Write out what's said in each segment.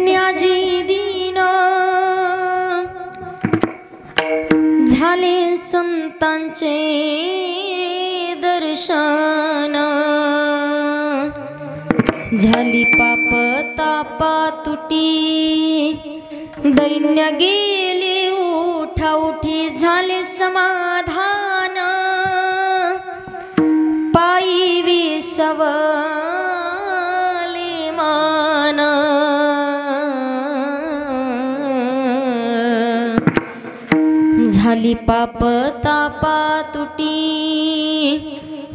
धन्याजी दीन झाले संतांचे दर्शन, झाली पाप तापा तुटी, दैन्य गेले उठा उठी, झाले समाधान, पायी विसवले मान, झाली पाप तापा तुटी,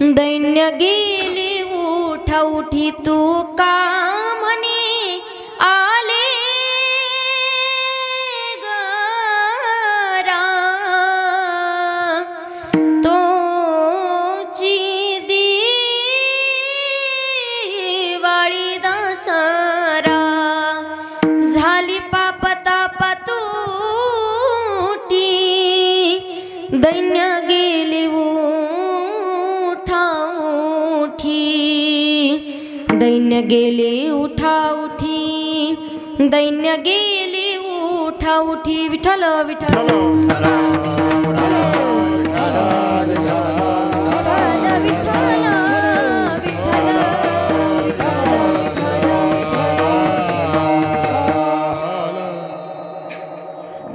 दैन्य गेली उठा उठी, तू का म्हणे आले गरा, तोची दिवाळी दसरा, झाली पाप ताप तुटी, दैन्य गेली उठा उठी, दैन्य गेली उठा उठी, दैन्य गेली उठा उठी, विठ्ठल विठ्ठल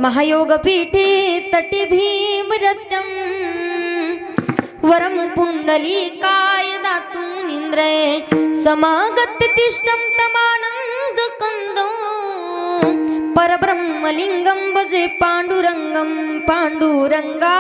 महायोगपीठे तटी भीमरत्यं, वरं पुण्डलीकाय दातुं इन्द्रे, समागत्य तिष्ठं तमानन्दकन्दो, परब्रह्मलिङ्गं भजे पाण्डुरङ्गं पाण्डुरङ्गा,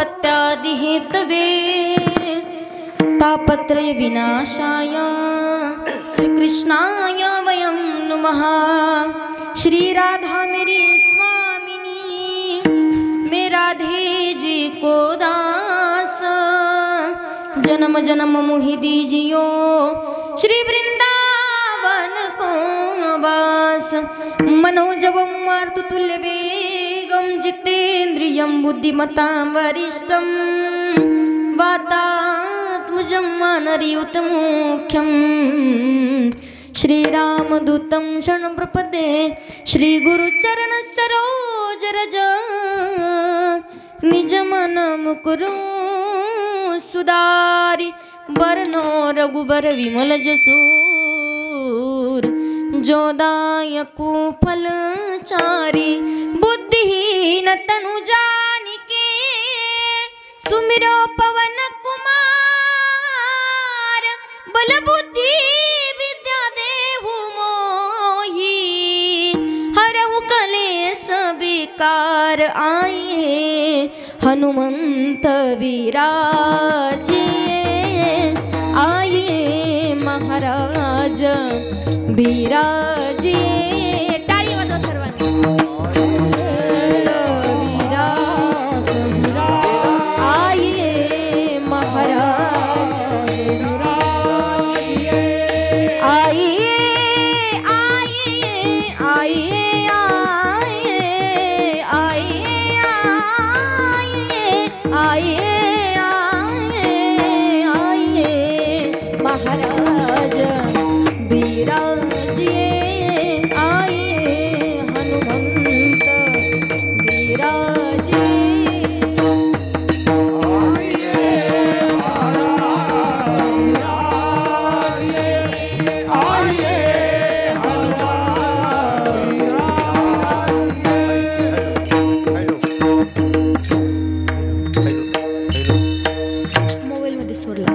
पत्यादि हेतवे तापत्रय विनाशाय श्रीकृष्णाय वयं नमः। श्री राधा मेरी स्वामिनी, मैं राधे जी को दास, जन्म जन्म मोहि दीजियो श्री वृंदावन को वास। मनोजवं मारुततुल्य वेगं जितेन्द्रियं बुद्धिमतां वरिष्ठं वातात्मजं वानरयूथमुख्यं श्रीरामदूतं शरणं प्रपद्ये। श्रीगुरुचरण सरोज रज निज मन मुकुरु सुधारि बरनो रघुबर विमल जसूर। जोदायकु फलचारी बुद्धिहीन तनु जानिके सुमिरो पवन कुमार। बल बुद्धि विद्या देहु मोहि हरहु कलेस विकार। आइए हनुमंत विराजिए, आइए महाराज विराजिए। टाळी वाजवा सर्वांनी। आइए महाराज आइए आइए आइए आइए आइए आइए आइए महाराज विराजिए। आइए हनुमंत विराजिए। मोबाईल मध्ये सोडला।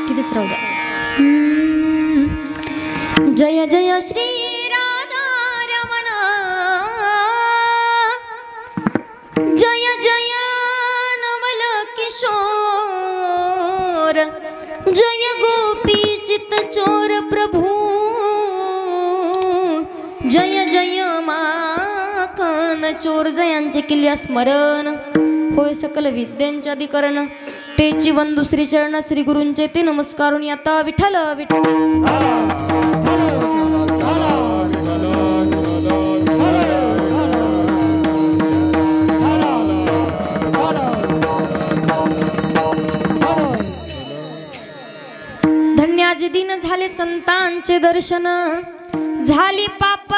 कितीच राहू द्या। जय जय श्री राधा रमण, जय जय नवल किशोर, जय गोपी चित चोर प्रभु, जय जय माखन चोर। जयांचे किल्ल्या स्मरण होय सकल विद्यांचे अधिकरण। तेची वंदू श्री चरण श्री गुरूंचे ते नमस्कारून आता विठ्ठल विठ्ठल। धन्याजी दिन झाले संतांचे दर्शन, झाली पाप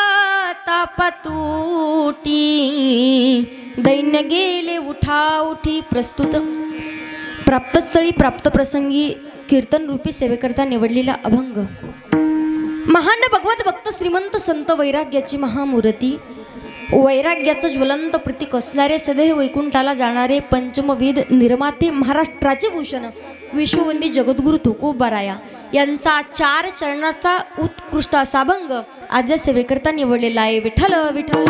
ताप तुटी, दैन्य गेले उठा उठी प्रस्तुत। प्राप्तस्थळी प्राप्त प्रसंगी कीर्तन रूपी सेवेकरता निवडलेला अभंग। महांड भगवत भक्त श्रीमंत संत वैराग्याची महामूर्ती, वैराग्याचं ज्वलंत प्रतीक असणारे सदैव वैकुंठाला जाणारे पंचमवेद निर्माते महाराष्ट्राचे भूषण विश्ववंदी जगद्गुरु तुकोबाराया यांचा 4 चरणाचा उत्कृष्ट असा अभंग आज या सेवेकरता निवडलेला आहे। विठ्ठल विठ्ठल।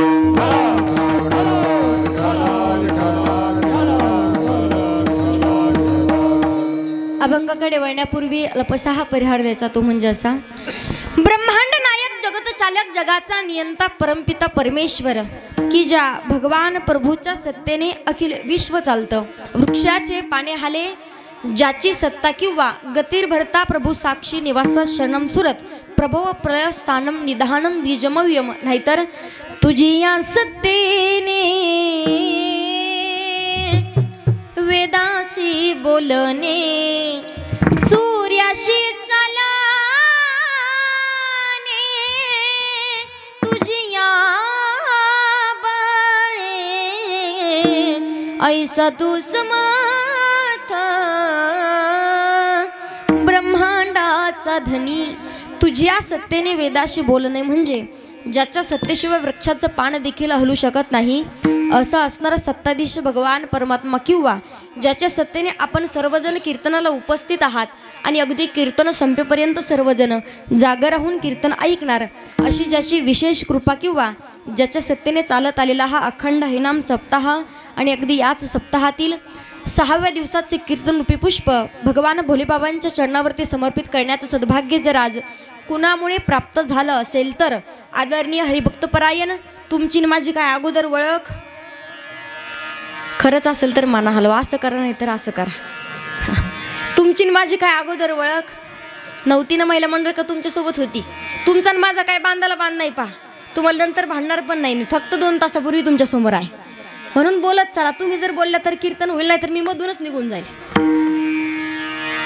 अभंगाकडे वळण्यापूर्वी अल्पसा हा परिहार द्यायचा, तो म्हणजे असा। ब्रह्मांड नायक जगत चालक जगाचा नियंता परमपिता परमेश्वर की ज्या भगवान प्रभूच्या सत्तेने अखिल विश्व चालतं। वृक्षाचे पाने हाले ज्याची सत्ता किंवा गतीर भरता प्रभू साक्षी निवासा शरणम सुरत प्रभव प्रलय स्थानम निधानम बीजमव्यम। नाहीतर तुझी या सत्तेने वेदासी बोलणे, सूर्याशी चालणे, तुझी या बळे ऐसा तू समर्थ ब्रह्मांडाचा धनी। तुझ्या सत्तेने वेदाशी बोलणे म्हणजे ज्याच्या सत्तेशिवाय वृक्षाचं पान देखील हलू शकत नाही असा असणारा सत्ताधीश भगवान परमात्मा, किंवा ज्याच्या सत्तेने आपण सर्वजण कीर्तनाला उपस्थित आहात आणि अगदी कीर्तन संपेपर्यंत सर्वजण जागा राहून कीर्तन ऐकणार, अशी ज्याची विशेष कृपा किंवा ज्याच्या सत्तेने चालत आलेला हा अखंड हरिनाम सप्ताह आणि अगदी याच सप्ताहातील 6व्या दिवसाचे कीर्तन रूपी पुष्प भगवान भोलेबाबांच्या चरणावरती समर्पित करण्याचं सद्भाग्य जर आज कुणामुळे प्राप्त झालं असेल तर आदरणीय हरिभक्तपरायण, तुमची माझी काय अगोदर ओळख खरंच असेल तर माना हलवा, असं करा नाही तर असं करा. तुमची माझी काय अगोदर ओळख नव्हती ना, महिला मंडळ का तुमच्यासोबत होती. तुमचा आणि माझा काय बांधाला बांध नाही पा, तुम्हाला नंतर भांडणार पण नाही मी, फक्त 2 तासापूर्वी तुमच्यासमोर आहे म्हणून बोलत चला. तुम्ही जर बोलल्या तर कीर्तन होईल, नाही तर मी मधूनच निघून जाईल.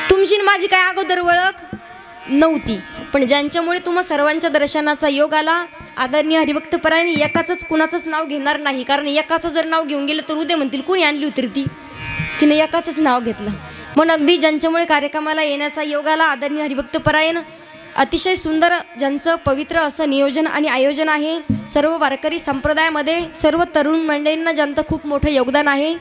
तुमची माझी काय अगोदर ओळख नव्हती, पण ज्यांच्यामुळे तुम्हा सर्वांच्या दर्शनाचा योग आला, आदरणीय हरिभक्तपरायण एकाचंच कुणाचंच नाव घेणार नाही, कारण एकाचं जर नाव घेऊन गेलं तर उद्या म्हणतील कोणी आणली होती ती, तिने एकाचंच नाव घेतलं. म्हणून अगदी ज्यांच्यामुळे कार्यक्रमाला येण्याचा योग आला, आदरणीय हरिभक्तपरायण अतिशय सुंदर ज्यांचं पवित्र असं नियोजन आणि आयोजन आहे. सर्व वारकरी संप्रदायामध्ये सर्व तरुण मंडळींना ज्यांचं खूप मोठं योगदान आहे,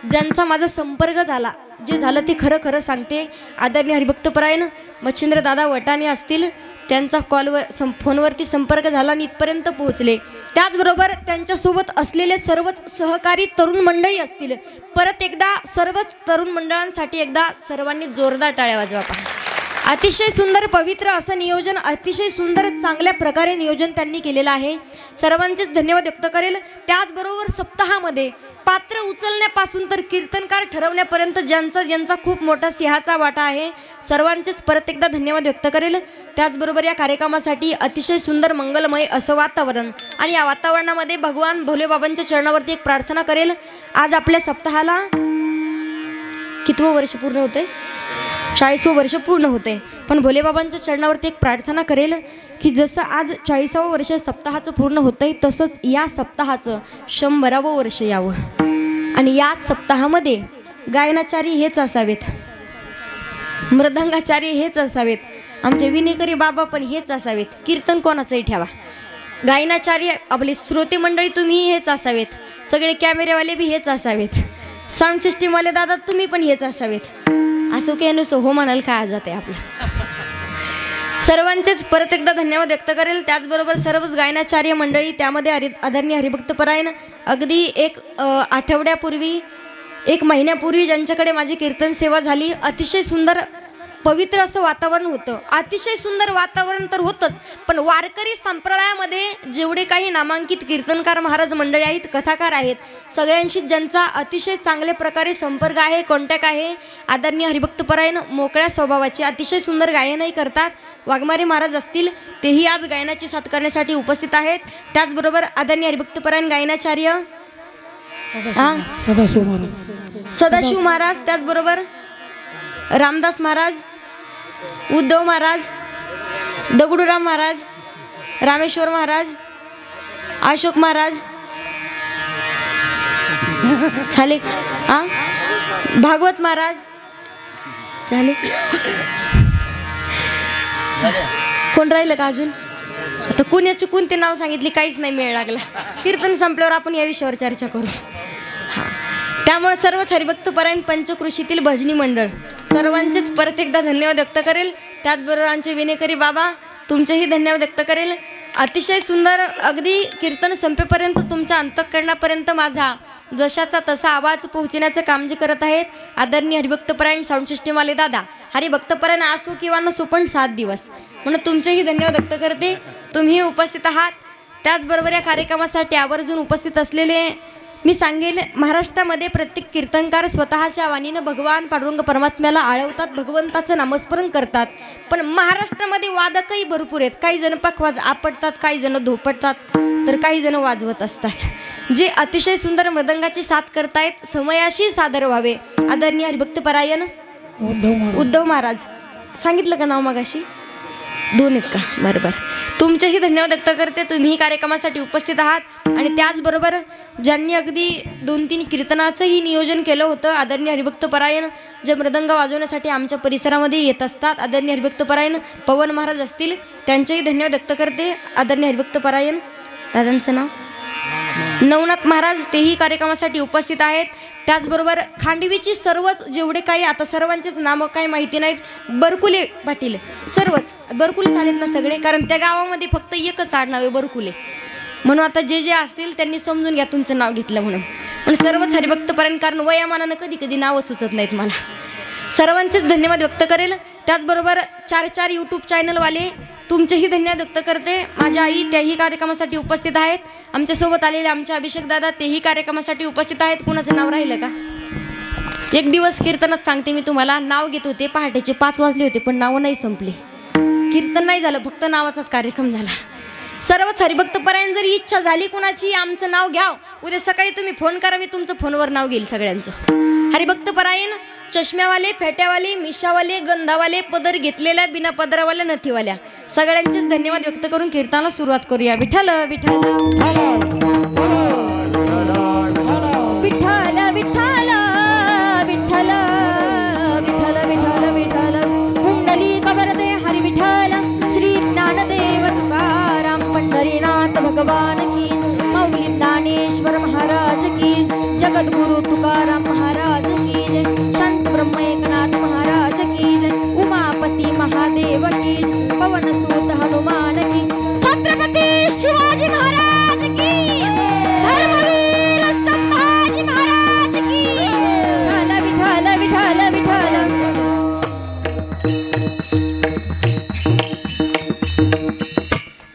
ज्यांचा माझा संपर्क झाला, जे झालं ते खरं खरं सांगते. आदरणीय हरिभक्तपरायण मच्छिंद्र दादा वटाणे असतील, त्यांचा फोनवरती संपर्क झाला आणि इथपर्यंत पोहोचले. त्याचबरोबर त्यांच्यासोबत असलेले सर्वच सहकारी तरुण मंडळी असतील. परत एकदा सर्वच तरुण मंडळांसाठी एकदा सर्वांनी जोरदार टाळ्या वाजवा. अतिशय सुंदर पवित्र असं नियोजन, अतिशय सुंदर चांगल्या प्रकारे नियोजन त्यांनी केलेलं आहे. सर्वांचेच धन्यवाद व्यक्त करेल. त्याचबरोबर सप्ताहामध्ये पात्र उचलण्यापासून तर कीर्तनकार ठरवण्यापर्यंत ज्यांचा खूप मोठा सिंहाचा वाटा आहे, सर्वांचेच परत एकदा धन्यवाद व्यक्त करेल. त्याचबरोबर या कार्यक्रमासाठी अतिशय सुंदर मंगलमय असं वातावरण, आणि या वातावरणामध्ये भगवान भोलेबाबांच्या चरणावरती एक प्रार्थना करेल. आज आपल्या सप्ताहाला कितवं वर्ष पूर्ण होतंय? 40वं वर्ष पूर्ण होते. पण भोलेबाबांच्या चरणावरती एक प्रार्थना करेल की जसं आज 40वं वर्ष सप्ताहाचं पूर्ण होतंय, तसंच या सप्ताहाचं 100वं वर्ष यावं. आणि याच सप्ताहामध्ये गायनाचारी हेच असावेत, मृदंगाचारी हेच असावेत, आमचे विनेकरी बाबा पण हेच असावेत, कीर्तन कोणाचंही ठेवा, गायनाचारी आपले श्रोते मंडळी तुम्ही हेच असावेत, सगळे कॅमेरेवाले बी हेच असावेत, साऊंड सिस्टीमवाले दादा तुम्ही पण हेच असावेत. असो की नुसतं हो म्हणाल काय जात आहे आपलं. सर्वांचेच परत एकदा धन्यवाद व्यक्त करेल. त्याचबरोबर सर्वच गायनाचार्य मंडळी, त्यामध्ये आदरणीय हरिभक्तपरायण अगदी एक आठवड्यापूर्वी, 1 महिन्यापूर्वी ज्यांच्याकडे माझी कीर्तन सेवा झाली, अतिशय सुंदर पवित्र असं वातावरण होतं. अतिशय सुंदर वातावरण तर होतंच, पण वारकरी संप्रदायामध्ये जेवढे काही नामांकित कीर्तनकार महाराज मंडळी आहेत, कथाकार आहेत, सगळ्यांशी ज्यांचा अतिशय चांगल्या प्रकारे संपर्क आहे, कॉन्टॅक्ट आहे. आदरणीय हरिभक्तपरायण मोकळ्या स्वभावाचे, अतिशय सुंदर गायनही करतात. वाघमारे महाराज असतील, तेही आज गायनाची साथ करण्यासाठी उपस्थित आहेत. त्याचबरोबर आदरणीय हरिभक्तपरायण गायनाचार्य सदाशिव महाराज, त्याचबरोबर रामदास महाराज, उद्धव महाराज, दगडूराम महाराज, रामेश्वर महाराज, अशोक महाराज, झाले भागवत महाराज, झाले कोण राहिलं का अजून? आता कुणाचे कोणते नाव सांगितले काहीच नाही मेळ लागला. कीर्तन संपल्यावर आपण या विषयावर चर्चा करू. त्यामुळे सर्वच हरिभक्तपरायण पंचकृषीतील भजनी मंडळ सर्वांचेच परत एकदा धन्यवाद व्यक्त करेल. त्याचबरोबर आमचे विनेकरी बाबा तुमचेही धन्यवाद व्यक्त करेल. अतिशय सुंदर अगदी कीर्तन संपेपर्यंत तुमच्या अंतःकरणापर्यंत माझा जशाचा तसा आवाज पोहोचण्याचं काम जे करत आहेत आदरणीय हरिभक्तपरायण साऊंड सिस्टीमवाले दादा, हरिभक्तपरायण असो किंवा नसो पण 7 दिवस, म्हणून तुमचेही धन्यवाद व्यक्त करते. तुम्ही उपस्थित आहात. त्याचबरोबर या कार्यक्रमासाठी आवर्जून उपस्थित असलेले मी सांगेल, महाराष्ट्रामध्ये प्रत्येक कीर्तनकार स्वतःच्या वाणीनं भगवान पांडुरंग परमात्म्याला आळवतात, भगवंताचं नामस्मरण करतात. पण महाराष्ट्रामध्ये वादकही भरपूर आहेत. काही जण पखवाज आपटतात, काही जण धोपटतात, तर काही जण वाजवत असतात. जे अतिशय सुंदर मृदंगाची साथ करतायत, समयाशी सादर व्हावे. आदरणीय हरिभक्तपरायण उद्धव महाराज सांगितलं का नाव मगाशी? 2 आहेत का? बरोबर. तुमचेही धन्यवाद व्यक्त करते. तुम्ही कार्यक्रमासाठी उपस्थित आहात. आणि त्याचबरोबर ज्यांनी अगदी 2-3 कीर्तनाचंही नियोजन केलं होतं, आदरणीय हरिभक्तपरायण जे मृदंग वाजवण्यासाठी आमच्या परिसरामध्ये येत असतात, आदरणीय हरिभक्तपरायण पवन महाराज असतील, त्यांचेही धन्यवाद व्यक्त करते. आदरणीय हरिभक्तपरायण दादांचं नाव नवनाथ महाराज तेही कार्यक्रमासाठी उपस्थित आहेत. त्याचबरोबर खांडवीची सर्वच जेवढे काही आता सर्वांचेच नामं काही माहिती नाहीत. बरकुले पाटील सर्वच बरकुले चालेत ना सगळे, कारण त्या गावामध्ये फक्त एकच आडनाव आहे बरकुले. म्हणून आता जे जे असतील त्यांनी समजून घ्या तुमचं नाव घेतलं म्हणून. पण सर्वच हरिभक्तपर्यंत, कारण वयामानानं कधी कधी नावं सुचत नाहीत मला. सर्वांचेच धन्यवाद व्यक्त करेल. त्याचबरोबर 4 यूट्यूब चॅनलवाले तुमचेही धन्यवाद व्यक्त करते. माझ्या आई त्याही कार्यक्रमासाठी उपस्थित आहेत. आमच्यासोबत आलेले आमचे अभिषेक दादा तेही कार्यक्रमासाठी उपस्थित आहेत. कुणाचं नाव राहिलं का? एक दिवस कीर्तनात सांगते मी तुम्हाला, नाव घेत होते पहाटेचे 5 वाजले होते पण नावं नाही संपली. कीर्तन नाही झालं, फक्त नावाचाच कार्यक्रम झाला. सर्वच हरिभक्तपरायण जर इच्छा झाली कुणाची आमचं नाव घ्या, उद्या सकाळी तुम्ही फोन करा, मी तुमचं फोनवर नाव घेईल सगळ्यांचं. हरिभक्तपरायण चष्म्यावाले, फेट्यावाले, मिशावाले, गंधावाले, पदर घेतलेल्या, बिना पदरावाल्या, नथीवाल्या सगळ्यांचेच धन्यवाद व्यक्त करून कीर्तनाला सुरुवात करूया. विठ्ठल विठ्ठल विठ्ठल विठ्ठल विठ्ठल विठ्ठल विठ्ठल विठ्ठल कुंडली कवरदे हरी विठ्ठल श्री ज्ञानदेव तुकाराम पंढरीनाथ भगवान की, माऊली ज्ञानेश्वर महाराज की, जगद्गुरु तुकाराम महाराज की जय, शांत ब्रह्म एकनाथ महाराज की जय, उमापती महादेव की, पवन सूत हनुमान की, छत्रपती शिवाजी महाराज की, धर्मवीर संभाजी महाराज की. विठ्ठल विठ्ठल विठ्ठल.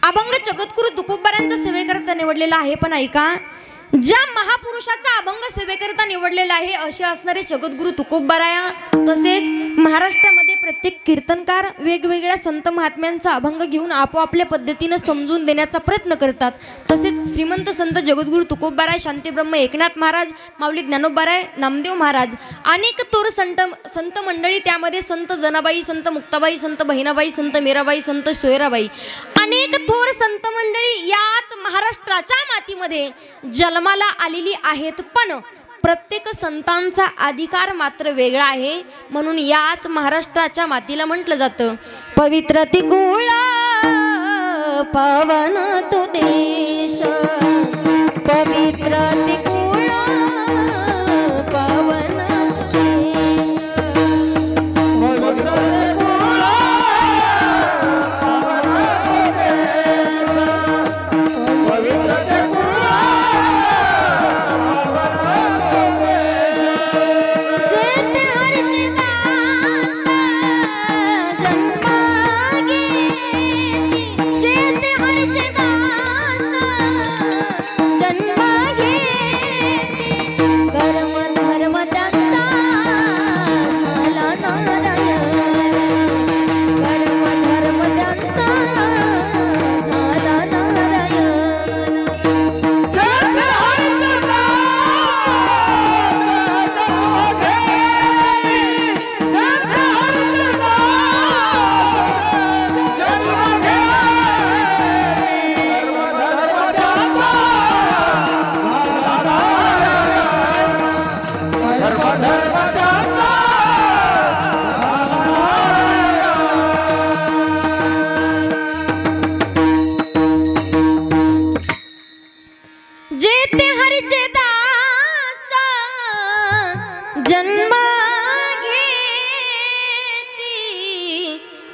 अभंग जगद्गुरु तुकोबारायांचा सेवेकरता निवडलेला आहे. पण ऐका, ज्या महापुरुषाचा अभंग सेवेकरता निवडलेला आहे असे असणारे जगद्गुरु तुकोबाराया, तसेच महाराष्ट्रामध्ये प्रत्येक कीर्तनकार वेगवेगळ्या संत महात्म्यांचा अभंग घेऊन आपोआपल्या पद्धतीने समजून देण्याचा प्रयत्न करतात. तसेच श्रीमंत संत जगद्गुरु तुकोबाराय, शांतीब्रह्म एकनाथ महाराज, माऊली ज्ञानोबाराय, नामदेव महाराज, अनेक थोर संत मंडळी, त्यामध्ये संत जनाबाई, संत मुक्ताबाई, संत बहिणाबाई, संत मीराबाई, संत सोयराबाई, अनेक थोर संत मंडळी याच महाराष्ट्राच्या मातीमध्ये जन्माला आलेली आहेत. पण प्रत्येक संतांचा अधिकार मात्र वेगळा आहे. म्हणून याच महाराष्ट्राच्या मातीला म्हटलं जातं, पवित्र तिकुळ पावन तो देश, पवित्र तिकुळ पावन तो देश,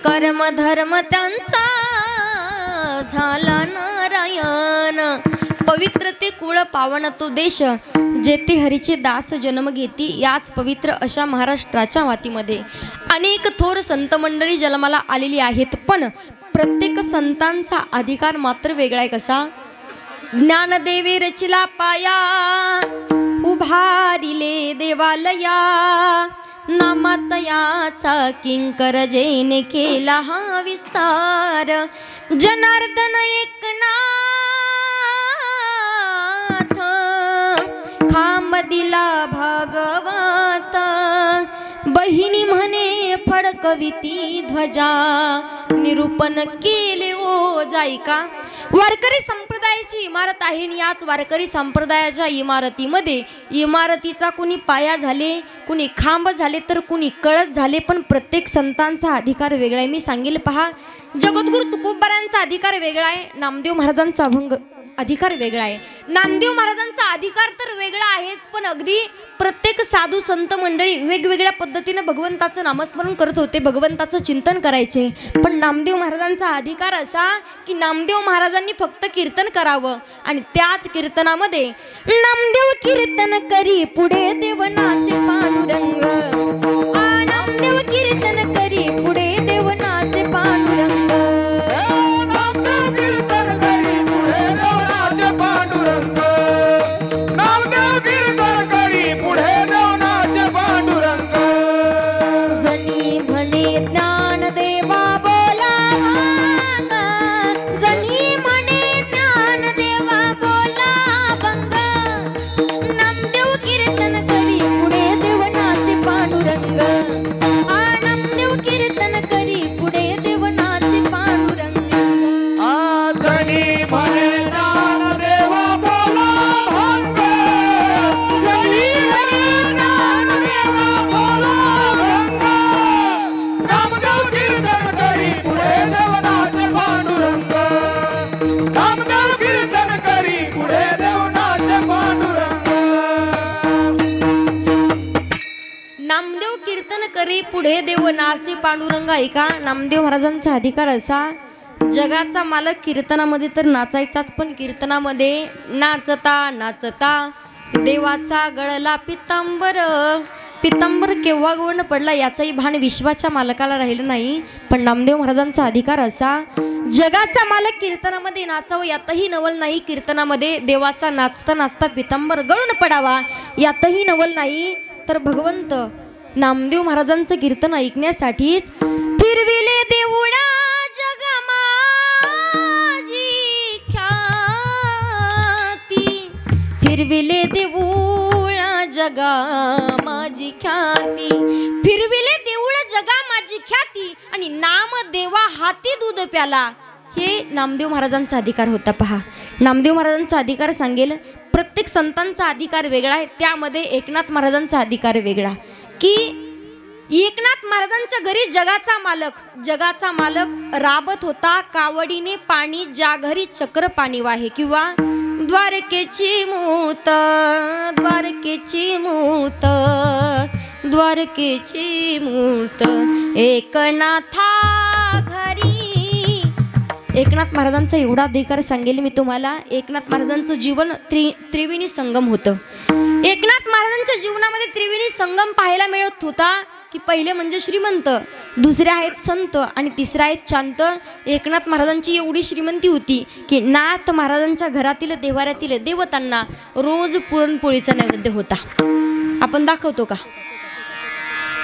कर्म धर्म त्यांचा झाला नारायण. पवित्र ते कुळ पावन तो देश, जेथे हरीचे दास जन्म घेती. याच पवित्र अशा महाराष्ट्राच्या मातीमध्ये अनेक थोर संत मंडळी जन्माला आलेली आहेत. पण प्रत्येक संतांचा अधिकार मात्र वेगळा आहे. कसा? ज्ञानदेवी रचिला पाया, उभारिले देवालया, नामातयाचा किंकर जैने केला हा विस्तार. जनार्दन एकनाथ खांब दिला भागवत, बहिणी म्हणे फडकविती ध्वजा, निरूपण केले ओ जायका. वारकरी संप्रदायाची इमारत आहे. याच वारकरी संप्रदायाच्या इमारतीमध्ये इमारतीचा कुणी पाया झाले, कुणी खांब झाले, तर कुणी कळस झाले. पण प्रत्येक संतांचा अधिकार वेगळा आहे. मी सांगेल पहा, जगद्गुरु तुकोबारायांचा अधिकार वेगळा आहे, नामदेव महाराजांचा अभंग अधिकार वेगळा आहे. नामदेव महाराजांचा अधिकार तर वेगळा आहेच, पण अगदी प्रत्येक साधू संत मंडळी वेगवेगळ्या पद्धतीने भगवंताचं नामस्मरण करत होते, भगवंताचं चिंतन करायचे. पण नामदेव महाराजांचा अधिकार असा की नामदेव महाराजांनी फक्त कीर्तन करावं आणि त्याच कीर्तनामध्ये नामदेव कीर्तन करी पुढे देवनाचे पांडुरंग, नामदेव कीर्तन करी पुढे देवनाचे पांडुरंग, नामदेव कीर्तन करी पुढे देवनाचे पांडुरंग, नामदेव कीर्तन करी पुढे देवनाचे पांडुरंग. जनी म्हणे ज्ञान देवा बोला भांग, जनी म्हणे ज्ञान देवा बोला भंग, नामदेव कीर्तन करी पुढे देवनाचे पांडुरंग, नामदेव कीर्तन करी पुढे देवनाचे पांडुरंग. जनी म्हणे ज्ञानदेव बोला भंग, जनी म्हणे ज्ञानदेव बोला भंग, नामदेव कीर्तन करी पुढे देवनाचे पांडुरंग, नामदेव कीर्तन करी पुढे देवनाचे पांडुरंग. नामदेव कीर्तन करी पुढे देवनाचे पांडुरंग. ऐका, नामदेव महाराजांचा अधिकार असा, जगाचा मालक कीर्तनामध्ये तर नाचायचाच, पण कीर्तनामध्ये नाचता नाचता देवाचा गळला पितांबर, पितांबर केव्हा गवळण पडला याचाही भान विश्वाच्या मालकाला राहिलं नाही. पण नामदेव महाराजांचा अधिकार असा, जगाचा मालक कीर्तनामध्ये नाचावं यातही नवल नाही, कीर्तनामध्ये देवाचा नाचता नाचता पितांबर गळून पडावा यातही नवल नाही. तर भगवंत नामदेव महाराजांचं कीर्तन ऐकण्यासाठीच फिरविले देऊळा फिरविले देऊळा जगा माझी ख्याती, फिरविले देऊळ जगा माझी ख्याती आणि नाम देवा हाती दूध प्याला. हे नामदेव महाराजांचा अधिकार होता. पहा, नामदेव महाराजांचा अधिकार सांगेल. प्रत्येक संतांचा अधिकार वेगळा आहे, त्यामध्ये एकनाथ महाराजांचा अधिकार वेगळा. की एकनाथ महाराजांच्या घरी जगाचा मालक राबत होता. कावडीने पाणी ज्या घरी चक्र पाणी वाहे, किंवा द्वारकेची मूर्त, द्वारकेची मूर्त, द्वारकेची मूर्त एकनाथा घरी. एकनाथ महाराजांचा एवढा अधिकार सांगेल मी तुम्हाला. एकनाथ महाराजांचं जीवन त्रिवेणी संगम होतं. एकनाथ महाराजांच्या जीवनामध्ये त्रिवेणी संगम पाहायला मिळत होता. की पहिले म्हणजे श्रीमंत, दुसरे आहेत संत आणि तिसरे आहेत शांत. एकनाथ महाराजांची एवढी श्रीमंती होती की नाथ महाराजांच्या घरातील देवाऱ्यातील देवतांना रोज पुरणपोळीचा नैवेद्य होता. आपण दाखवतो का?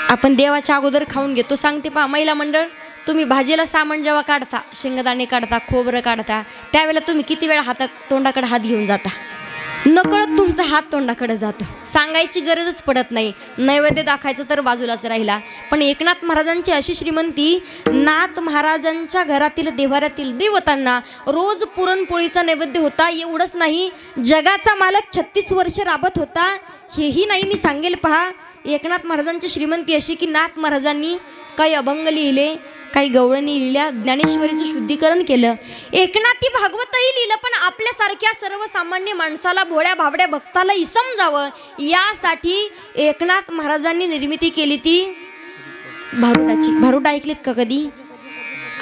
आपण देवाच्या अगोदर खाऊन घेतो. सांगते पहा, महिला मंडळ, तुम्ही भाजीला सामान जेव्हा काढता, शेंगदाणे काढता, खोबरं काढता, त्यावेळेला तुम्ही किती वेळा तोंडाकडे हात घेऊन जाता? नकळत तुमचा हात तोंडाकडे जातो. सांगायची गरजच पडत नाही. नैवेद्य दाखायचं तर बाजूलाच राहिला. पण एकनाथ महाराजांची अशी श्रीमंती, नाथ महाराजांच्या घरातील देवाऱ्यातील देवतांना रोज पुरणपोळीचा नैवेद्य होता. एवढंच नाही, जगाचा मालक 36 वर्ष राबत होता. हेही नाही मी सांगेल. पहा, एकनाथ महाराजांची श्रीमंती अशी की नाथ महाराजांनी काही अभंग लिहिले, काही गवळणी लिहिल्या, ज्ञानेश्वरीचं शुद्धीकरण केलं, एकनाथी भागवतही लिहिलं. पण आपल्यासारख्या सर्वसामान्य माणसाला, भोळ्या भाबड्या भक्ताला समजावं यासाठी एकनाथ महाराजांनी निर्मिती केली ती भारुडाची. भारुड ऐकलेत का कधी?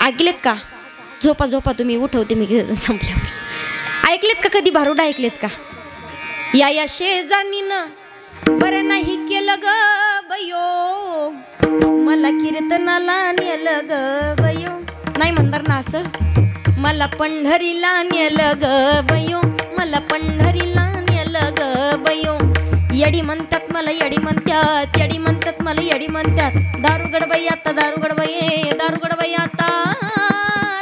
ऐकलेत का? झोपा झोपा तुम्ही, उठवते मी संपल्यावर. ऐकलेत का कधी भारुड? ऐकलेत का? या शेजारणीनं बरं नाही केलं ग बयो, मला कीर्तनाला नेलं ग बयो. नाही म्हणणार ना असं? मला पंढरीला नेलं ग बयो, मला पंढरीला नेलं ग बयो. येडी म्हणतात मला, येडी म्हणतात, येडी म्हणतात मला, येडी म्हणतात. दारुगड बाई आता, दारुगड बाई, दारुगड बाई आता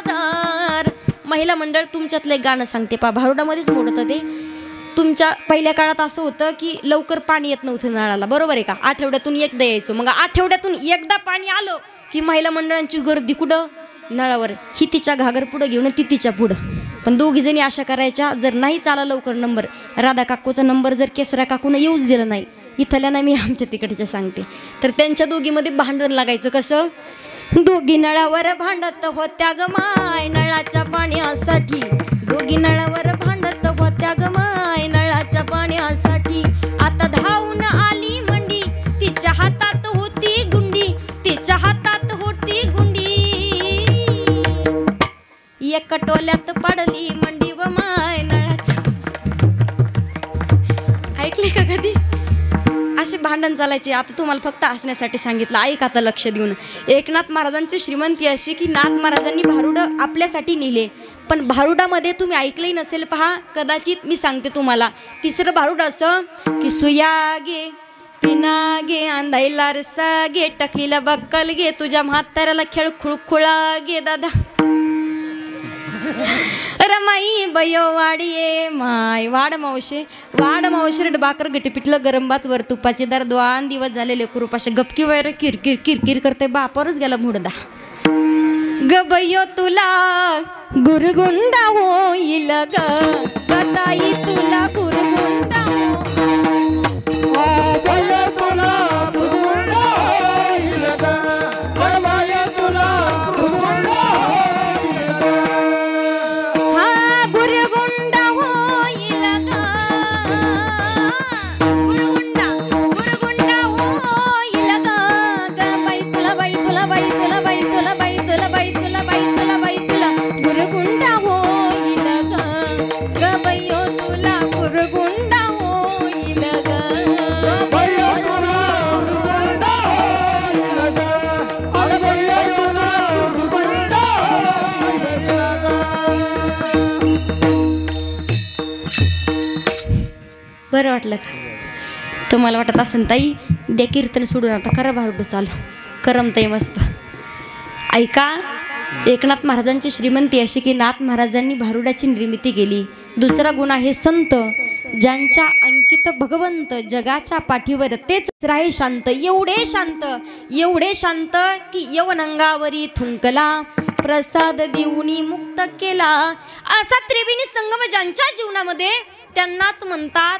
दार. महिला मंडळ, तुमच्यातलं एक गाणं सांगते पहा, भारुडामध्येच मोडतं ते. तुमच्या पहिल्या काळात असं होतं की लवकर पाणी येत नव्हतं नळाला, बरोबर आहे का? आठवड्यातून एकदा यायचं. मग आठवड्यातून एकदा पाणी आलं की महिला मंडळांची गर्दी कुठं? नळावर. ही तिच्या घागर पुढं घेऊन ती तिच्या पुढं. पण दोघी जणी आशा करायच्या, जर नाही चाला लवकर नंबर, राधा काकूचा नंबर जर केसरा काकूनं येऊच दिला नाही, इथल्या ना मी आमच्या तिकडच्या सांगते, तर त्यांच्या दोघीमध्ये भांडण लागायचं. कसं? दोघी नळावर भांडत होत्या ग माय, नळाच्या पाण्यासाठी दोघी नळावर भांडत ग माय नळाच्या पाण्यासाठी. आता धावून आली मंडी, तिच्या हातात होती गुंडी, तिच्या हातात होती गुंडी. एका टोल्यात पडली मंडी व माय नळाच्या. ऐकली का कधी असे भांडण चालायचे? आता तुम्हाला फक्त हसण्यासाठी सांगितलं, ऐक आता लक्ष देऊन. एकनाथ महाराजांची श्रीमंती अशी की नाथ महाराजांनी भारुड आपल्यासाठी नेले, पण भारुडामध्ये तुम्ही ऐकलंही नसेल पहा, कदाचित मी सांगते तुम्हाला. तिसरं भारुड असं की सुया गे पिना गे अंधाईला रसा गे टकलीला बक्कल गे तुझ्या म्हाताऱ्याला खेळ खुळखुळा गे दादा. रमाई बयो वाडिये माय वाड मावशे बाकर गटी पिटलं गरम भात वर तुपाचे दार 2 दिवस झालेले कुरुपाशे गपकी वैर किरकिर किरकिर करते बापावरच गेला मुडदा. गबयो तुला गुरगुंडा होईल ग गदाई तुला गुरगुंडा बरं वाटलं का? तुम्हाला वाटत असेल ताई द्या कीर्तन सोडून आता करा भारुड चालू, करमताई मस्त. ऐका, एकनाथ महाराजांची श्रीमंती अशी की नाथ महाराजांनी भारुडाची निर्मिती केली. दुसरा गुण आहे संत, ज्यांच्या अंकित भगवंत जगाच्या पाठीवर तेच राहे शांत. एवढे शांत की यवनंगावरी थुंकला प्रसाद देऊनी मुक्त केला. असा त्रिवेणी संगम ज्यांच्या जीवनामध्ये त्यांनाच म्हणतात.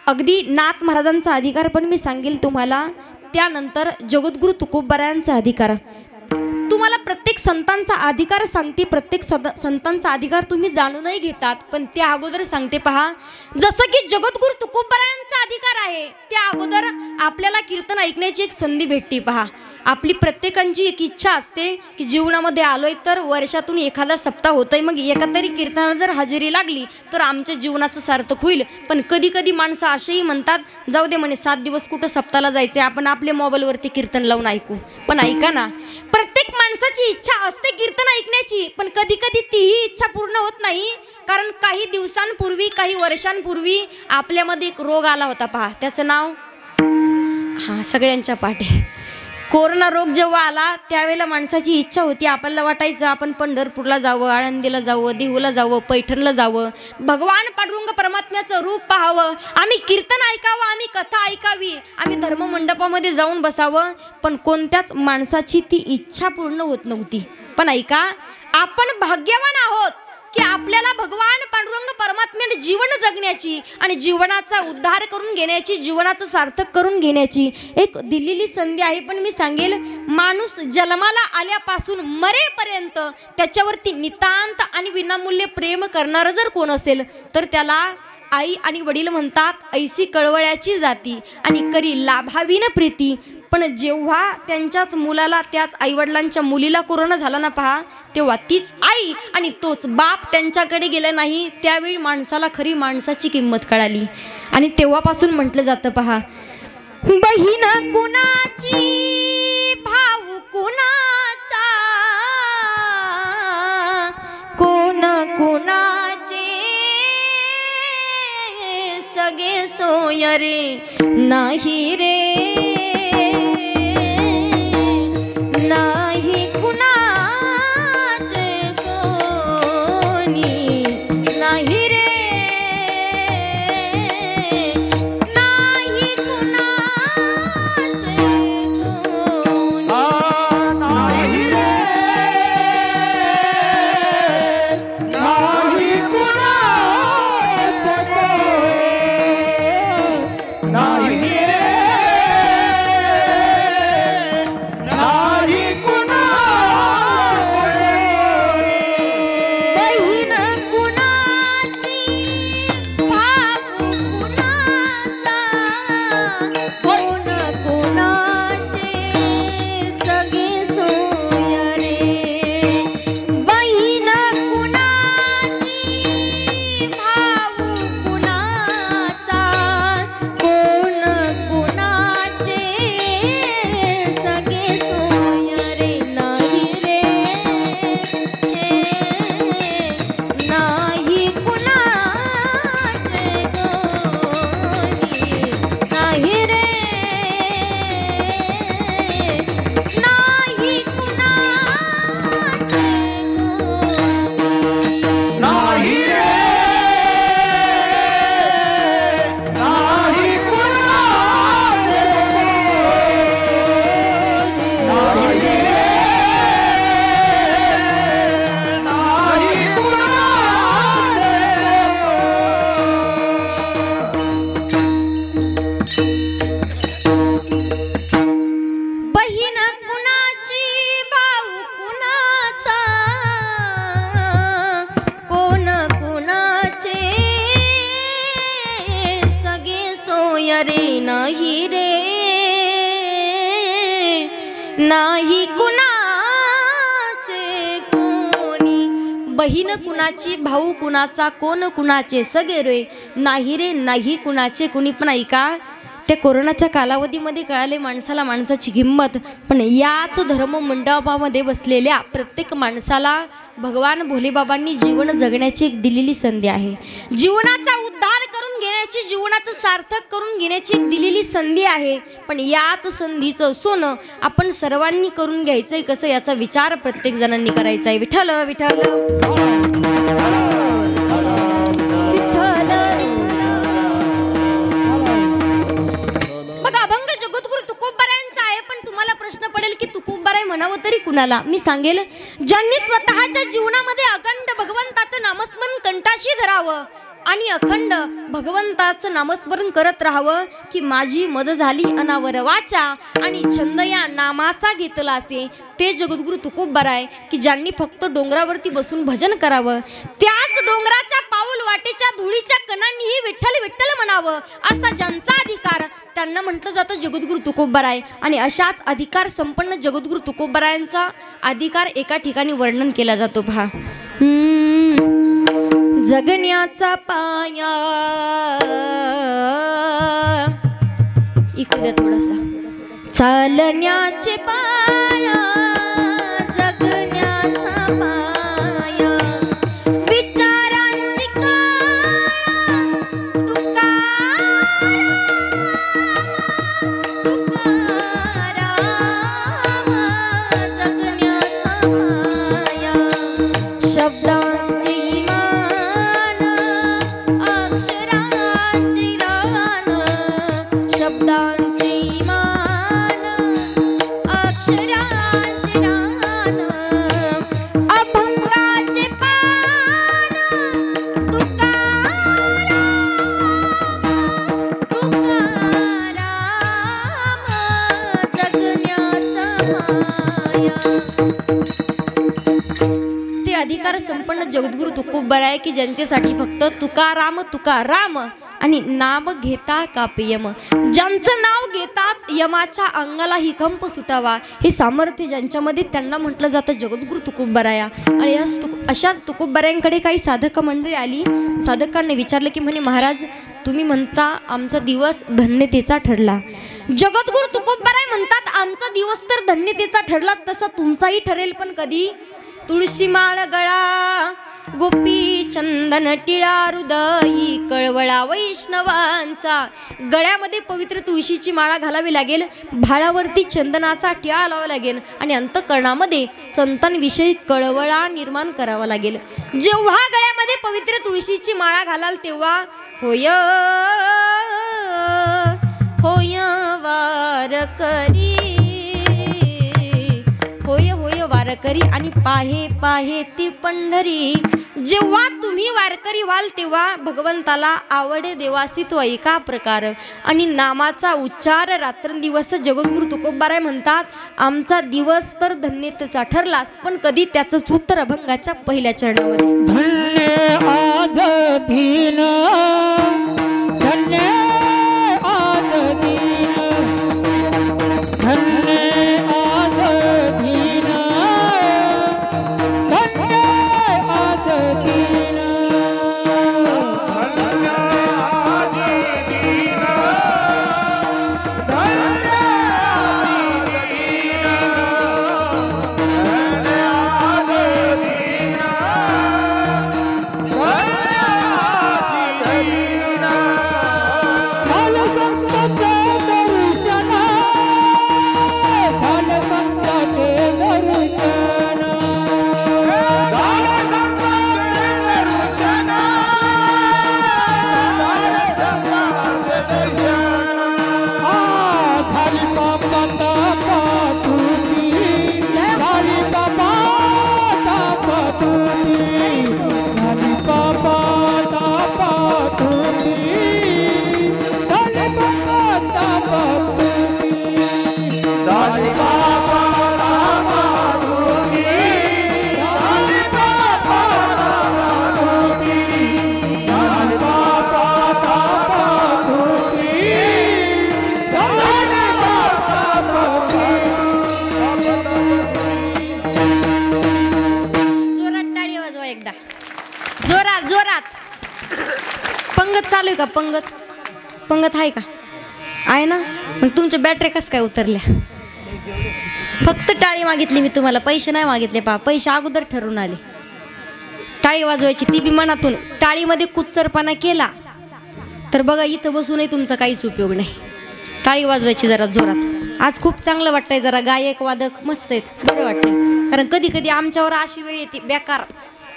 अगदी नाथ महाराजांचा अधिकार पण मी सांगेल तुम्हाला, त्यानंतर जगद्गुरु तुकोबारायांचा अधिकार. तुम्हाला प्रत्येक संतांचा अधिकार सांगते, प्रत्येक संतांचा अधिकार तुम्ही जाणूनही घेतात, पण त्या अगोदर सांगते पहा. जसं की जगद्गुरु तुकोबारायांचा अधिकार आहे, त्या अगोदर आपल्याला कीर्तन ऐकण्याची एक संधी भेटते पहा. आपली प्रत्येकांची एक इच्छा असते की जीवनामध्ये आलोय तर वर्षातून एखादा सप्ताह होतोय, मग एका तरी कीर्तनाला जर हजेरी लागली तर आमच्या जीवनाचं सार्थक होईल. पण कधी कधी माणसं असेही म्हणतात, जाऊ दे म्हणे 7 दिवस कुठं सप्ताहाला जायचे, आपण आपल्या मोबाईलवरती कीर्तन लावून ऐकू. पण ऐका ना, प्रत्येक माणसाची इच्छा असते कीर्तन ऐकण्याची, पण कधी कधी तीही इच्छा पूर्ण होत नाही. कारण काही दिवसांपूर्वी, काही वर्षांपूर्वी आपल्यामध्ये एक रोग आला होता पहा, त्याचं नाव सगळ्यांच्या पाठी कोरोना रोग जेव्हा आला त्यावेळेला माणसाची इच्छा होती, आपल्याला वाटायचं आपण पंढरपूरला जावं, आळंदीला जावं, देहूला जावं, पैठणला जावं, भगवान पांडुरंग परमात्म्याचं रूप पाहावं, आम्ही कीर्तन ऐकावं, आम्ही कथा ऐकावी, आम्ही धर्ममंडपामध्ये जाऊन बसावं. पण कोणत्याच माणसाची ती इच्छा पूर्ण होत नव्हती. पण ऐका, आपण भाग्यवान आहोत की आपल्याला भगवान पांडुरंग परमात्म्याने जीवन जगण्याची आणि जीवनाचा उद्धार करून घेण्याची, जीवनाचं सार्थक करून घेण्याची एक दिलेली संधी आहे. पण मी सांगेल, माणूस जन्माला आल्यापासून मरेपर्यंत त्याच्यावरती नितांत आणि विनामूल्य प्रेम करणारं जर कोण असेल तर त्याला आई आणि वडील म्हणतात, ऐसी कळवळ्याची जाती आणि करी लाभावीन प्रीती. पण जेव्हा त्यांच्याच मुलाला, त्याच आईवडिलांच्या मुलीला कोरोना झाला ना पहा, तेव्हा तीच आई आणि तोच बाप त्यांच्याकडे गेले नाही. त्यावेळी माणसाला खरी माणसाची किंमत कळाली. आणि तेव्हापासून म्हटलं जातं पहा, बहीण कुणाची भाऊ कुणाचा, कोण कुणाचे सगळे सोय रे नाही रे, नाही कुणाचे कोणी नाही रे, नाही कुणाचे कोणी नाही रे, नाही कुणाचे नाही रे, नाही कुणाचे. बहीण रे नाही रे नाही कुणाचे कोणी, बहीण कुणाची भाऊ कुणाचा कोण कुणाचे सगळे रे नाही रे नाही कुणाचे कोणी. पण ऐका, त्या कोरोनाच्या कालावधीमध्ये कळाले माणसाला माणसाची किंमत. पण याच धर्म मंडपामध्ये बसलेल्या प्रत्येक माणसाला भगवान भोलेबाबांनी जीवन जगण्याची एक दिलेली संधी आहे. जीवनाचा उद्धार करून घेण्याची, जीवनाचं सार्थक करून घेण्याची एक दिलेली संधी आहे. पण याच संधीचं सोनं आपण सर्वांनी करून घ्यायचंय कसं, याचा विचार प्रत्येक जणांनी करायचा आहे. विठ्ठल विठ्ठल म्हणावं तरी कुणाला. मी सांगेल, ज्यांनी स्वतःच्या जीवनामध्ये अखंड भगवंताचं नामस्मरण कंठाशी धरावं आणि अखंड भगवंताचं नामस्मरण करत राहावं की माझी मद झाली अनावर वाचा आणि छंद या नामाचा घेतला असे, ते जगद्गुरु तुकोबराय की ज्यांनी फक्त डोंगरावरती बसून भजन करावं, त्याच डोंगराच्या पाऊल वाटेच्या धुळीच्या कणांनीही विठ्ठल विठ्ठल म्हणावं असा ज्यांचा अधिकार, त्यांना म्हटलं जातं जगद्गुरु तुकोबराय. आणि अशाच अधिकार संपन्न जगद्गुरु तुकोबरायांचा अधिकार एका ठिकाणी वर्णन केला जातो. पहा, जगण्याचा पाया इकू द्या थोडासा, चालण्याचे पाया जगण्याचा पाया विचारांची काळा तुकाराम जगण्याचा पाया शब्दांची ते अधिकार संपन्न जगद्गुरु तुकोबराय की ज्यांच्यासाठी फक्त तुकाराम तुकाराम आणि नाम घेता कापयम, ज्यांचं नाव घेताच यमाच्या अंगालाही कंप सुटावा हे सामर्थ्य ज्यांच्यामध्ये, त्यांना म्हटलं जातं जगद्गुरु तुकोबराया. आणि अशाच तुकोबरायांकडे काही साधक मंडळी आली. साधकांनी विचारलं की म्हणे महाराज, तुम्ही म्हणता आमचा दिवस धन्यतेचा ठरला. जगद्गुरु तुकोबराय म्हणतात आमचा दिवस तर धन्यतेचा ठरला, तसा तुमचाही ठरेल. पण कधी? तुळशी माळ गळा गोपी चंदन टिळा हृदयी कळवळा वैष्णवांचा. गळ्यामध्ये पवित्र तुळशीची माळा घालावी लागेल, भाळावरती चंदनाचा टिळा लावावा लागेल आणि अंतःकरणामध्ये संतांविषयी कळवळा निर्माण करावा लागेल. जेव्हा गळ्यामध्ये पवित्र तुळशीची माळा घालाल तेव्हा होय होय वारकरी, होय होय वारकरी आणि पाहे पाहे ती पंढरी. जेव्हा तुम्ही वारकरी व्हाल तेव्हा भगवंताला आवडे देवासी तो एका प्रकार. आणि नामाचा उच्चार रात्रंदिवस जगद्गुरु तुकोबराय म्हणतात आमचा दिवस तर धन्यतेचा ठरलाच. पण कधी? त्याचं सूत्र अभंगाच्या पहिल्या चरणामध्ये. धन्य आद दीन धन्य आद दीन धन्य आद दीन धन्य आद दीन धन्य आद दीन धन्य आद दीन धन्य आद दीन एकदा जोरात जोरात. पंगत चालू आहे का? पंगत आहे का? आहे ना. मग तुमच्या बॅटरी कसं काय उतरल्या? फक्त टाळी मागितली मी तुम्हाला, पैसे नाही मागितले. पैसे अगोदर ठरवून आले. टाळी वाजवायची ती बी मनातून. टाळीमध्ये कुच्चरपणा केला तर बघा इथं बसूनही तुमचा काहीच उपयोग नाही. टाळी वाजवायची जरा जोरात. आज खूप चांगलं वाटतंय, जरा गायक वादक मस्त आहेत, बरं वाटतंय. कारण कधी कधी आमच्यावर अशी वेळ येते बेकार,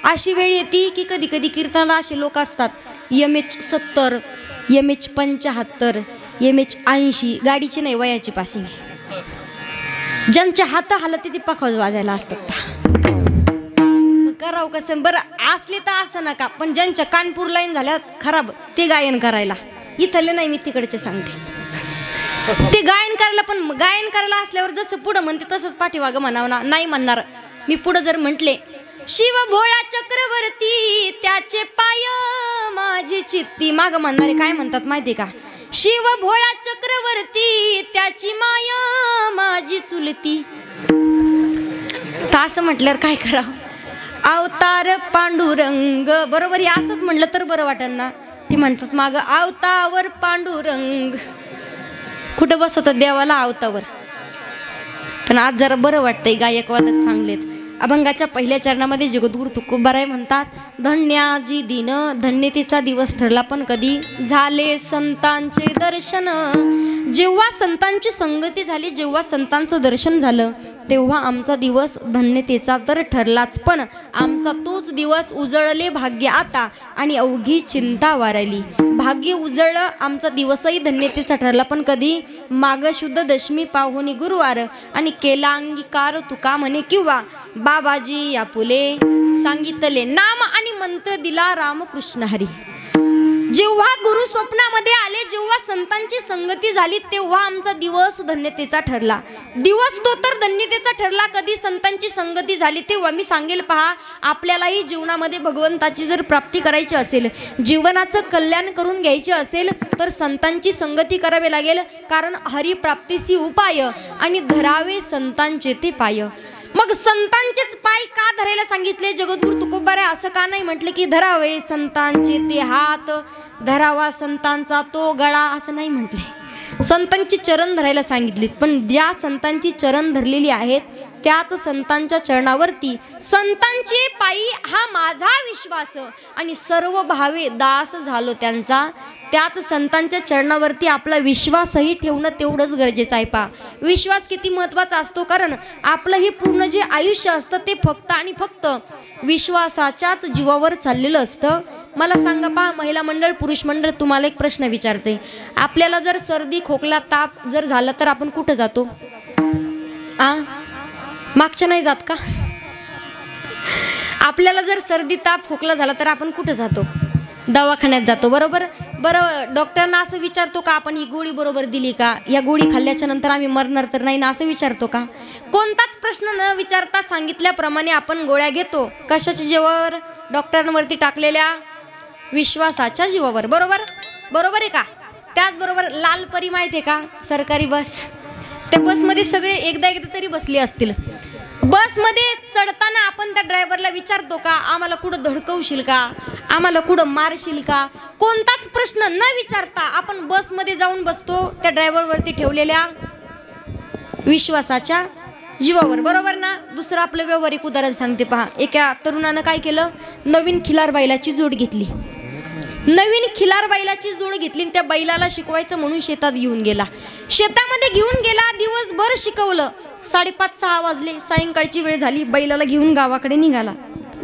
अशी वेळ येते की कधी कधी कीर्तनाला असे लोक असतात MH 70, MH 75, MH 80, गाडीची नाही वयाची पासिंग आहे. ज्यांच्या हात हालत ती पखावज वाजायला असतात. करावं कसं बरं असले तर असं नका, पण ज्यांच्या कानपूर लाईन झाल्या खराब ते गायन करायला. इथले नाही मी तिकडचे सांगते. ते गायन करायला, पण गायन करायला असल्यावर जसं पुढं म्हणते तसंच पाठीमागं म्हणावं ना. नाही म्हणणार मी. पुढं जर म्हटले शिव भोळा चक्रवर्ती त्याचे पाय माझी चित्ती, मागं म्हणणारे काय म्हणतात माहिती का? शिव भोळा चक्रवर्ती त्याची माया माझी चुलती. तर असं म्हटल्यावर काय करावं? अवतार पांडुरंग, बरोबर हे असंच म्हटलं तर बरं वाटेल ना. ती म्हणतात मागं अवतावर पांडुरंग. कुठं बसवतात देवाला? अवतावर. पण आज जरा बरं वाटतंय, गायकवादक चांगलेत. अभंगाच्या पहिल्या चरणामध्ये जगद्गुरु तुकोबाराय म्हणतात, धन्याजी दिन धन्यतेचा दिवस ठरला पण कधी झाले संतांचे दर्शन. जेव्हा संतांची संगती झाली, जेव्हा संतांचं दर्शन झालं, तेव्हा आमचा दिवस धन्यतेचा तर ठरलाच, पण आमचा तोच दिवस उजळले भाग्य आता आणि अवघी चिंता वारली. भाग्य उजळलं, आमचा दिवसही धन्यतेचा ठरला पण कधी माग शुद्ध दशमी पाहुणी गुरुवार आणि केला अंगीकार तुका म्हणे किंवा बाबाजी या फुले सांगितले नाम आणि मंत्र दिला रामकृष्ण हरी. जेव्हा गुरु स्वप्नामध्ये आले, जेव्हा संतांची संगती झाली, तेव्हा आमचा दिवस धन्यतेचा ठरला. दिवस तो तर धन्यतेचा ठरला कधी संतांची संगती झाली तेव्हा. मी सांगेल पहा, आपल्यालाही जीवनामध्ये भगवंताची जर प्राप्ती करायची असेल, जीवनाचं कल्याण करून घ्यायचे असेल तर संतांची संगती करावी लागेल. कारण हरिप्राप्तीसी उपाय आणि धरावे संतांचे ते पाय. मग संतांचेच पाय का धरायला सांगितले जगद्गुरु तुकोबाराय? असं का नाही म्हटले की धरावे संतांचे ते हात, धरावा संतांचा तो गळा, असं नाही म्हटले. संतांची चरण धरायला सांगितलीत, पण ज्या संतांची चरण धरलेली आहेत त्याच संतांच्या चरणावरती संतांची पायी हा माझा विश्वास आणि सर्व भावे दास झालो त्यांचा. त्याच संतांच्या चरणावरती आपला विश्वासही ठेवणं तेवढंच गरजेचं आहे. पा विश्वास किती महत्त्वाचा असतो, कारण आपलं हे पूर्ण जे आयुष्य असतं ते फक्त आणि फक्त विश्वासाच्याच जीवावर चाललेलं असतं. मला सांगा पहा, महिला मंडळ पुरुष मंडळ, तुम्हाला एक प्रश्न विचारते. आपल्याला जर सर्दी खोकला ताप जर झाला तर आपण कुठं जातो? मागच्या नाही जात का? आपल्याला जर सर्दी ताप खोकला झाला तर आपण कुठं जातो? दवाखान्यात जातो, बरोबर. बरं, डॉक्टरांना असं विचारतो का आपण ही गोळी बरोबर दिली का, या गोळी खाल्ल्याच्या नंतर आम्ही मरणार तर नाही ना, असं विचारतो का? कोणताच प्रश्न न विचारता सांगितल्याप्रमाणे आपण गोळ्या घेतो. कशाच्या जीवावर? डॉक्टरांवरती टाकलेल्या विश्वासाच्या जीवावर, बरोबर. बरोबर आहे का? त्याचबरोबर लालपरी माहिती आहे का? सरकारी बस. त्या बसमध्ये सगळे एकदा तरी बसले असतील. बसमध्ये चढताना आपण त्या ड्रायव्हरला विचारतो का आम्हाला कुठं धडकवशील का, आम्हाला कुठं मारशील का? कोणताच प्रश्न न विचारता आपण बसमध्ये जाऊन बसतो त्या ड्रायव्हरवरती ठेवलेल्या विश्वासाच्या जीवावर, बरोबर ना. दुसरं आपलं व्यावहारिक उदाहरण सांगते पहा. एका तरुणानं काय केलं, नवीन खिलार बैलाची जोड घेतली. नवीन खिलार बैलाची जोड घेतली आणि त्या बैलाला शिकवायचं म्हणून शेतात घेऊन गेला. शेतामध्ये घेऊन गेला, दिवसभर शिकवलं. 5:30-6 वाजले, सायंकाळची वेळ झाली. बैलाला घेऊन गावाकडे निघाला.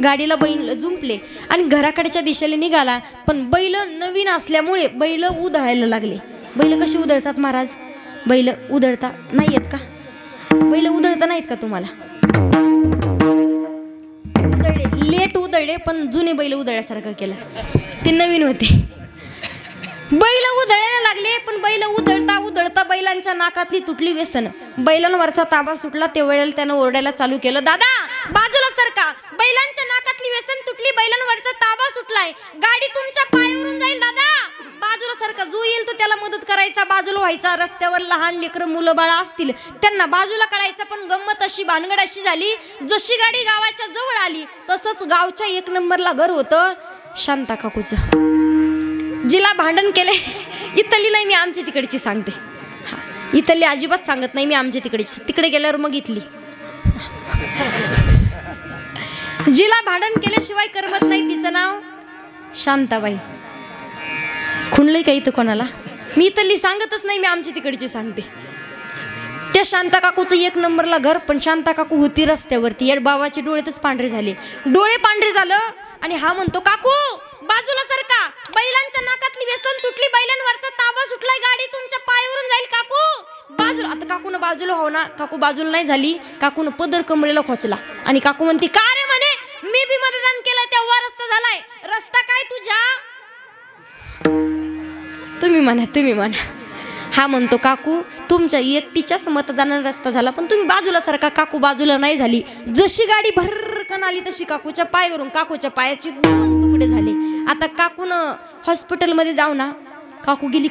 गाडीला बैल जुंपले आणि घराकडच्या दिशेने निघाला. पण बैल नवीन असल्यामुळे बैल उधळायला लागले. बैल कशी उधळतात महाराज? बैल उधळता नाही येत का? बैल उधळता नाहीत का तुम्हाला? उधळले, लेट उधळले, पण जुने बैल उधळल्यासारखं केलं. ते नवीन होते. बैल उधळायला लागले, पण बैल उधळता उधळता बैलांच्या नाकातली तुटली व्यसन. बैलांवरचा ताबा सुटला. ते वेळेला त्यानं ओरडायला चालू केलं, दादा बाजूला सरका, बैलांच्या नाकातली व्यसन तुटली, बैलांवरचा ताबा सुटलाय, गाडी तुमच्या पायावरून जाईल, दादा बाजूला सरका. जो जो येईल तो त्याला मदत करायचा, बाजूला व्हायचा. रस्त्यावर लहान लेकरं मुलं बाळा असतील त्यांना बाजूला काढायचं. पण गंमत अशी, भानगड अशी झाली, जशी गाडी गावाच्या जवळ आली तसंच गावच्या 1 नंबरला घर होतं शांता काकूचं. जिला भांडण केले, इथली नाही मी आमच्या तिकडची सांगते, इथली अजिबात सांगत नाही मी आमच्या तिकडची, तिकडे गेल्यावर मग इथली. जिला भांडण केल्याशिवाय करमत नाही तिचं नाव शांताबाई. खुणलंय का इथं कोणाला? मी इथली सांगतच नाही, मी आमची तिकडची सांगते. त्या शांता काकूचं 1 नंबरला घर. पण शांता काकू होती रस्त्यावरती. या बाबाचे डोळेच पांढरे झाले. डोळे पांढरे झालं आणि हा म्हणतो, काकू बाजूला सरका, बैलांच्या नाकातली व्यसन तुटली, बैलांवरचा ताबा सुटलाय, गाडी तुमच्या पायावरून जाईल काकू, बाजूला. आता काकून बाजूला हो ना. काकू बाजूला नाही झाली. काकून पदर कमरेला खोचला आणि काकू म्हणते, का रे? म्हणे मी बी मतदान केलंय, तेव्हा रस्ता झालाय. रस्ता काय तुझ्या? तुम्ही म्हणा. हा म्हणतो, काकू तुमच्या एकटीच्याच मतदानाला रस्ता झाला, पण तुम्ही बाजूला सारखा. काकू बाजूला नाही झाली. जशी गाडी भरकन आली तशी काकूच्या पायावरून काकूच्या पायाचे 2 तुकडे झाले. आता काकून हॉस्पिटलमध्ये जाऊ ना. काकू गेली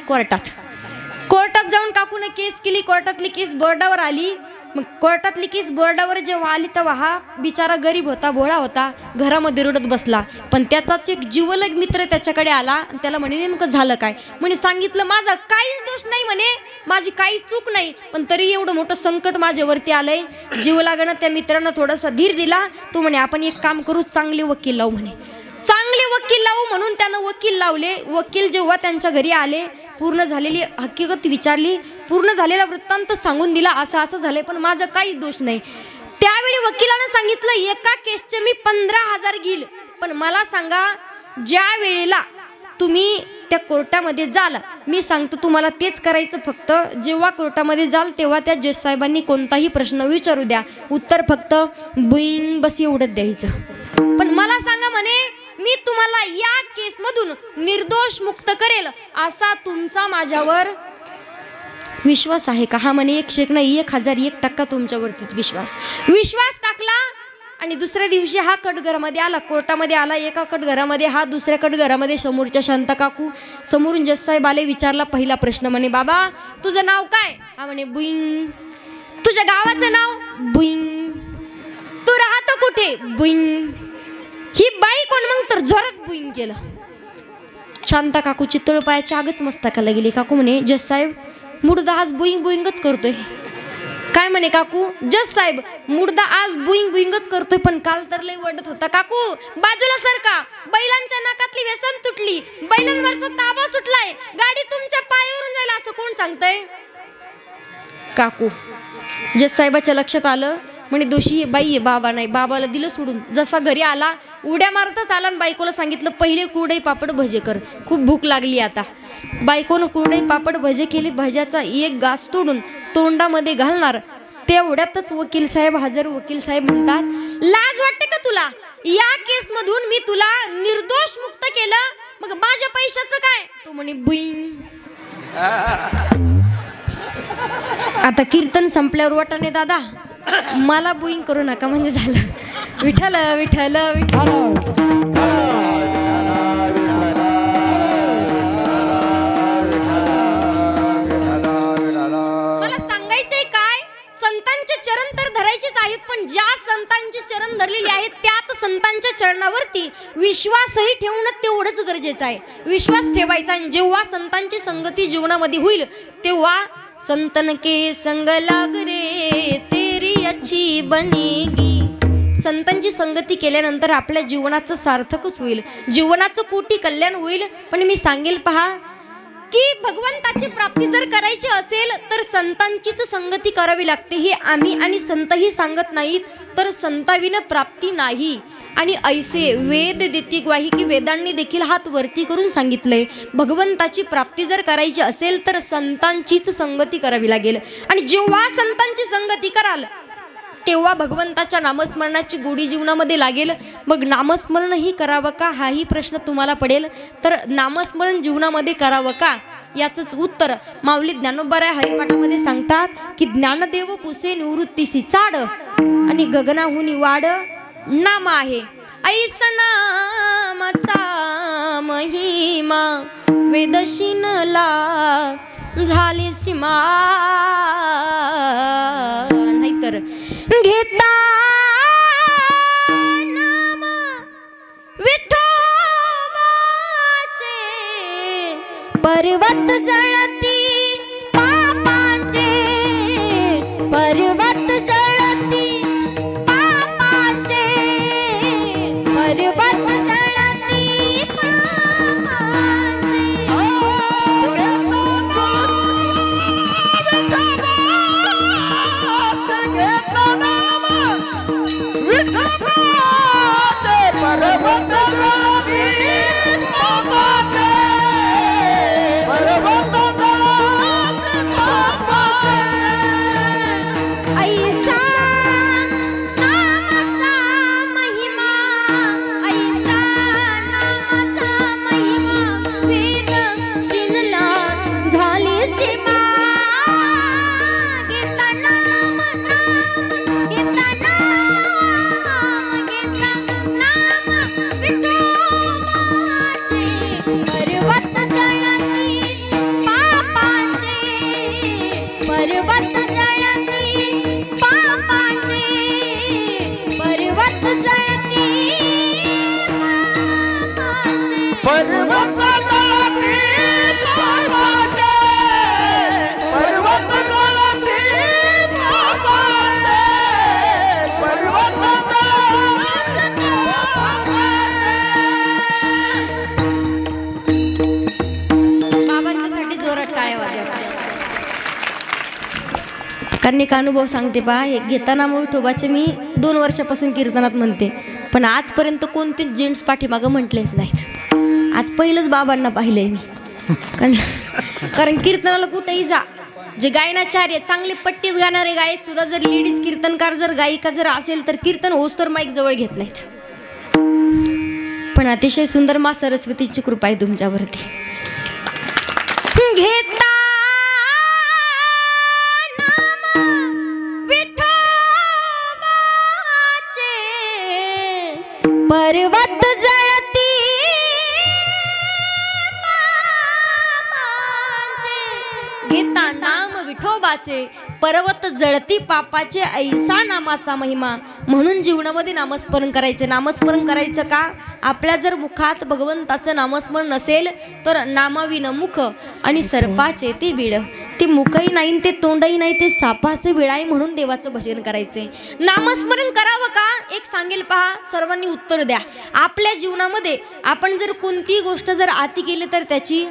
कोर्टात जाऊन काकून केस केली. कोर्टातली केस बोर्डावर आली. मग कोर्टातली केस बोर्डावर जेव्हा आली तेव्हा हा बिचारा गरीब होता, भोळा होता, घरामध्ये रडत बसला. पण त्याचाच एक जिवलग मित्र त्याच्याकडे आला आणि त्याला म्हणे, नेमकं झालं काय? म्हणे सांगितलं, माझा काहीच दोष नाही, म्हणे माझी काही चूक नाही, पण तरी एवढं मोठं संकट माझ्यावरती आलंय. जीव लागणं त्या मित्रानं थोडासा धीर दिला. तो म्हणे, आपण एक काम करू, चांगले वकील लावू म्हणे. चांगले वकील लावू म्हणून त्यानं वकील लावले. वकील जेव्हा त्यांच्या घरी आले, पूर्ण झालेली हकीकत विचारली, पूर्ण झालेला वृत्तांत सांगून दिला, असं असं झालंय, पण माझा काहीच दोष नाही. त्यावेळी वकिलानं सांगितलं, एका केसचे मी 15,000 घेईल, पण मला सांगा, ज्या वेळेला तुम्ही त्या कोर्टामध्ये जाल, मी सांगतो तुम्हाला तेच करायचं. फक्त जेव्हा कोर्टामध्ये जाल तेव्हा त्या जज साहेबांनी कोणताही प्रश्न विचारू द्या, उत्तर फक्त बुईंग बस एवढंच द्यायचं. पण मला सांगा, म्हणे मी तुम्हाला या केसमधून निर्दोष मुक्त करेल, असा तुमचा माझ्यावर विश्वास आहे का? हा म्हणे, 100 नाही 1001% तुमच्यावरतीच विश्वास टाकला. आणि दुसऱ्या दिवशी हा कटघरामध्ये आला, कोर्टामध्ये आला. एका कटघरामध्ये हा, दुसऱ्या कटघरामध्ये समोरच्या शांता काकू. समोरून जज साहेब आले. विचारला पहिला प्रश्न, म्हणे, बाबा तुझं नाव काय? हा म्हणे, बुईंग. तुझ्या गावाचं नाव? बुईंग. तू राहतो कुठे? बुईंग. ही बाई कोण? मग तर जोरात बुईंग केलं. शांता काकूची तळपायाची आगच मस्तकाला गेली. काकू म्हणे, जज साहेब मुर्दा आज बुईंगच करतोय. काय म्हणे काकू? जज साहेब मुर्दा आज बुईंगच करतोय, पण काल तर लय वडत होता. काकू बाजूला सरका, बैलांच्या नाकातली व्यसन तुटली, बैलांवरचा ताबा सुटलाय, गाडी तुमच्या पायावरून जाईल, असं कोण सांगतंय? काकू. जज साहेबाच्या लक्षात आलं. म्हणे, दोषी ही बाई आहे, बाबा नाही. बाबाला दिलं सोडून. जसा घरी आला, उड्या मारतच आला आणि बायकोला सांगितलं, पहिले कुरडई पापड भजे कर, खूप भूक लागली आता. बायकोनं कुरडई पापड भजे केली. भज्याचा एक घास तोडून तोंडामध्ये घालणार, तेवढ्यातच वकील साहेब हजर. वकील साहेब म्हणतात, लाज वाटते का तुला? या केस मधून मी तुला निर्दोष मुक्त केलं, मग माझ्या पैशाचं काय? तो म्हणे, बुईंग. आता कीर्तन संपल्यावर वाटाणे, दादा मला बुईंग करू नका म्हणजे झालं. विठ्ठल विठ्ठल विठ्ठल. मला सांगायचंय काय, संतांचे चरण तर धरायचेच आहेत, पण ज्या संतांचे चरण धरलेले आहेत त्याच संतांच्या चरणावरती विश्वासही ठेवणं तेवढंच गरजेचं आहे. विश्वास ठेवायचा. आणि जेव्हा संतांची संगती जीवनामध्ये होईल तेव्हा संतन के संग लाग रे तेरी अच्छी बनेगी. संतांची संगती केल्यानंतर आपल्या जीवनाचं सार्थकच होईल, जीवनाचं कोटी कल्याण होईल. पण मी सांगेल पहा, की भगवंताची प्राप्ती जर करायची असेल तर संतांचीच संगती करावी लागते. हे आम्ही आणि संतही सांगत नाहीत, तर संताविना प्राप्ती नाही. आणि ऐसे वेद देती ग्वाही, की वेदांनी देखील हात वरती करून सांगितलंय, भगवंताची प्राप्ती जर करायची असेल तर संतांचीच संगती करावी लागेल. आणि जेव्हा संतांची संगती कराल तेव्हा भगवंताच्या नामस्मरणाची गोडी जीवनामध्ये लागेल. मग नामस्मरणही करावं का हाही प्रश्न तुम्हाला पडेल. तर नामस्मरण जीवनामध्ये करावं का याचंच उत्तर माऊली ज्ञानोबा हरिपाठामध्ये सांगतात, की ज्ञानदेव पुसे निवृत्तीसी चाड आणि गगनाहुनी वाड नाम आहे. ऐसा नामाचा महिमा वेदशीनला झाली सीमा नाहीतर घेता नाम विठोबाचे पर्वत जळती पापाचे पर्वत जळती पापाचे पर्वत जळती कारण एक अनुभव सांगते पहा. हे घेताना मग विठोबाचे मी 2 वर्षापासून कीर्तनात म्हणते, पण आजपर्यंत कोणतेच जेंट्स पाठीमागं म्हटलेच नाहीत. आज पहिलंच बाबांना पाहिलंय मी. कारण कीर्तनाला कुठेही जा, जे गायनाचार्य चांगले पट्टीत गाणारे गायक सुद्धा जर लेडीज कीर्तनकार जर गायिका जर असेल तर कीर्तन होस तर माईक जवळ घेत नाहीत. पण अतिशय सुंदर मा सरस्वतीची कृपा आहे तुमच्यावरती. घेता पर्वत जळती घेता नाम विठोबाचे पर्वत जळती पापाचे ऐसा नामाचा महिमा. म्हणून जीवनामध्ये नामस्मरण करायचे. नामस्मरण करायचं का? आपल्या जर मुखात भगवंताचं नामस्मरण नसेल तर नामाविन मुख आणि सर्पाचे ते बीड. ते मुखही नाही ते तोंडही नाही ते सापाचे बीड आहे. म्हणून देवाचं भजन करायचंय. नामस्मरण करावं का? एक सांगेल पहा, सर्वांनी उत्तर द्या. आपल्या जीवनामध्ये आपण जर कोणतीही गोष्ट जर आती केली तर त्याची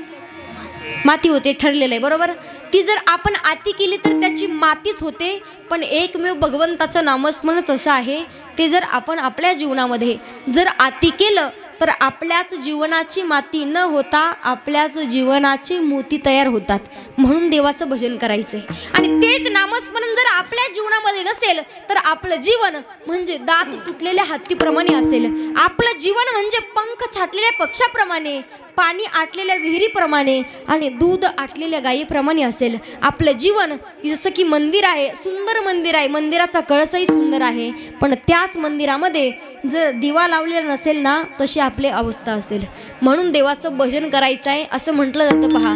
माती होते, ठरलेलं आहे बरोबर. ती जर आपण आती केली तर त्याची मातीच होते. पण एकमेव भगवंताचं नामस्मरणच असं आहे, ते जर आपण आपल्या जीवनामध्ये जर आती केलं तर आपल्याच जीवनाची माती न होता आपल्याच जीवनाची मोती तयार होतात. म्हणून देवाचं भजन करायचंय. आणि तेच नामस्मरण जर आपल्या जीवनामध्ये नसेल तर आपलं जीवन म्हणजे दात तुटलेल्या हत्तीप्रमाणे असेल. आपलं जीवन म्हणजे पंख छाटलेल्या पक्षाप्रमाणे, पाणी आटलेल्या विहिरीप्रमाणे आणि दूध आटलेल्या गायीप्रमाणे असेल. आपलं जीवन जसं की मंदिर आहे, सुंदर मंदिर आहे, मंदिराचा कळसही सुंदर आहे, पण त्याच मंदिरामध्ये जर दिवा लावलेला नसेल ना तशी आपली अवस्था असेल. म्हणून देवाचं भजन करायचं आहे असं म्हटलं जातं पहा.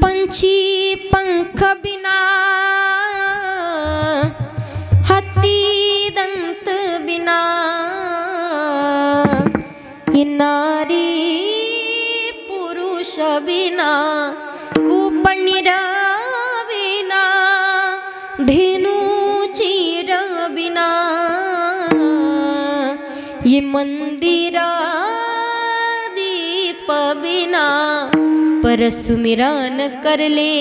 पंछी पंख बिना हत्ती दंत बिना नारी पुरुष बिना कुपणीर बिना धेनु चीर बिना ये मंदिर दीप बिना पर सुमिरन करले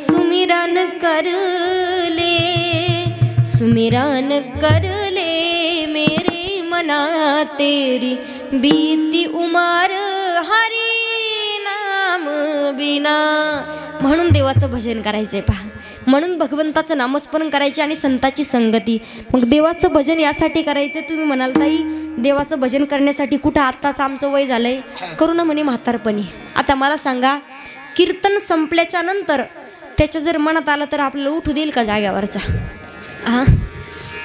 सुमिरन करले सुमिरन करले मेरे मना तेरी बीती उमर हरी नाम बिना. म्हणून देवाचं भजन करायचंय पहा. म्हणून भगवंताचं नामस्मरण करायचे आणि संताची संगती. मग देवाचं भजन यासाठी करायचं. तुम्ही म्हणाल ताई देवाचं भजन करण्यासाठी कुठं आत्ताच आमचं वय झालंय, करू ना म्हणे म्हातारपणी. आता मला सांगा, कीर्तन संपल्याच्या नंतर त्याच्या जर मनात आलं तर आपल्याला उठू देईल का जाग्यावरचा? हां,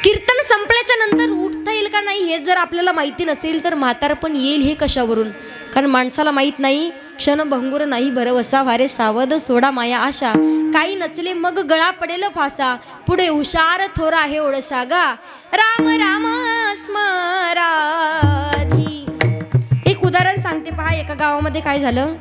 कीर्तन संपल्याच्या नंतर उठता येईल का नाही हे जर आपल्याला माहिती नसेल तर म्हातारपण येईल हे कशावरून? कारण माणसाला माहीत नाही क्षणभंगुर नाही भरवसा वारे सावध सोडा माया आशा काही नचले मग गळा पडेल फासा पुढे हुशार थोरा आहे ओळसा गा राम राम स्मराधी. एक उदाहरण सांगते पहा. एका गावामध्ये काय झालं,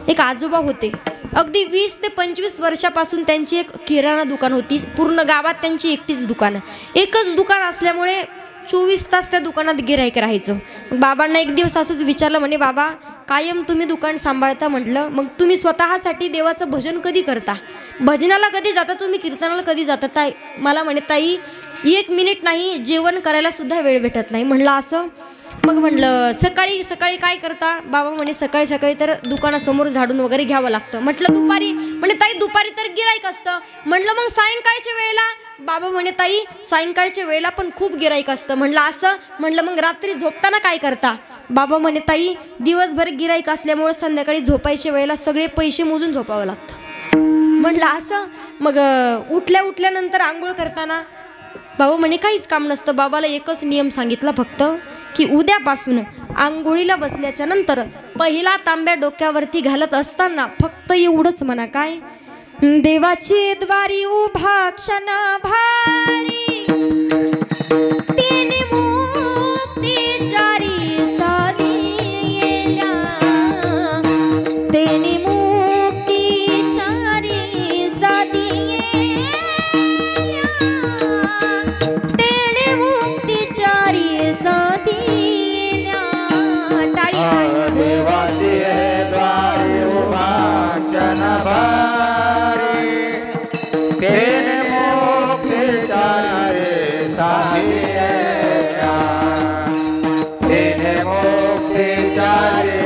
एक आजोबा होते. अगदी 20 ते 25 वर्षापासून त्यांची एक किराणा दुकान होती. पूर्ण गावात त्यांची एकटीच दुकान. एकच दुकान असल्यामुळे 24 तास त्या दुकानात गिऱ्हाईक राहायचं. बाबांना एक दिवस असंच विचारलं, म्हणे बाबा कायम तुम्ही दुकान सांभाळता. म्हटलं मग तुम्ही स्वतःसाठी देवाचं भजन कधी करता, भजनाला कधी जाता, तुम्ही कीर्तनाला कधी जाता? ताई मला म्हणे ताई 1 मिनिट नाही जेवण करायला सुद्धा वेळ भेटत नाही. म्हणलं असं? मग म्हणलं सकाळी सकाळी काय करता? बाबा म्हणे सकाळी सकाळी तर दुकानासमोर झाडून वगैरे घ्यावं लागतं. म्हटलं दुपारी? म्हणे ताई दुपारी तर गिऱ्हाईक असतं. म्हणलं मग सायंकाळच्या वेळेला? बाबा म्हणे ताई सायंकाळच्या वेळेला पण खूप गिऱ्हाईक असतं. म्हणलं असं? म्हणलं मग रात्री झोपताना काय करता? बाबा म्हणे ताई दिवसभर गिऱ्हाईक असल्यामुळे संध्याकाळी झोपायच्या वेळेला सगळे पैसे मोजून झोपावं लागतं. म्हणलं असं? मग उठल्यानंतर आंघोळ करताना? बाबा म्हणे काहीच काम नसतं. बाबाला एकच नियम सांगितला फक्त की उद्यापासून आंघोळीला बसल्याच्या नंतर पहिला तांब्या डोक्यावरती घालत असताना फक्त एवढंच म्हणा, काय? देवाची द्वारी उभा क्षण भारी तिने मुक्ती जारी साधिल्या तिने मुक्ती जारी साधिल्या तिने मुक्ती जारी साधिल्या. टाळी देवाची द्वारी उभा क्षण भारी तेने मोक्ष चारे साधिया तेने मोक्ष चारे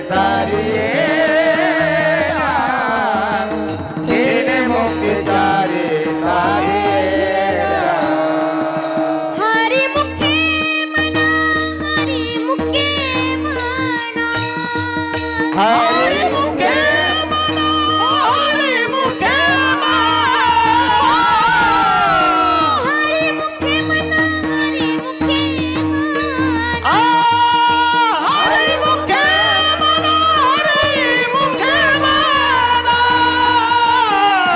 साधिया तेने मोक्ष चारे साधिया. हरी मुखे मना हरी मुखे मना हरि मुखे मना हरि मुखे हरी मुखे मना हरी मुखे मना हरि मुखे मना हरि मुखे मना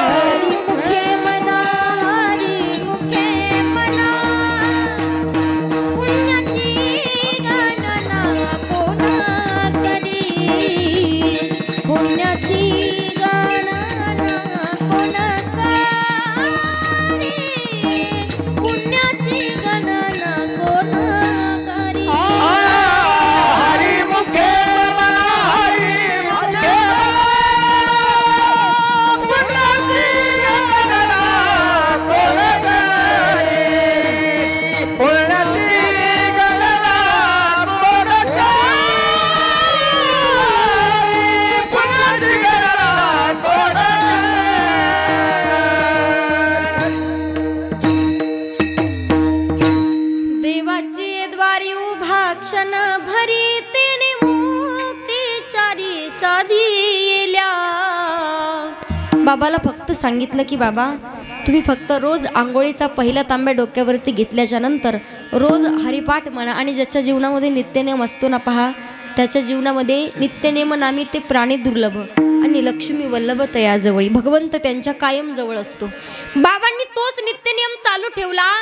हरी मुखे मना हरी मुखे मना पुण्याची गणना कोण करी पुण्याची गणना कोण करी पुण्याची गणना कोण करी. हरि मुखे मना हरि मुखे पुण्याची गणना कोण करी पुण्याची गणना कोण करी पुण्याची गणना कोण देवाची द्वारी उभा क्षण भरी तिने मुक्ती चारी साधिल्या. बाबाला फक्त सांगितलं की बाबा तुम्ही फक्त रोज आंघोळीचा पहिला तांब्या डोक्यावरती घेतल्याच्या नंतर रोज हरिपाठ म्हणा आणि ज्याच्या जीवनामध्ये नित्यनेम असतो ना पहा, त्याच्या जीवनामध्ये नित्यनेम नामी ते प्राणी दुर्लभ आणि लक्ष्मी वल्लभ तयाजवळी भगवंत त्यांच्या कायम जवळ असतो. बाबांनी तोच नित्यनियम चालू ठेवला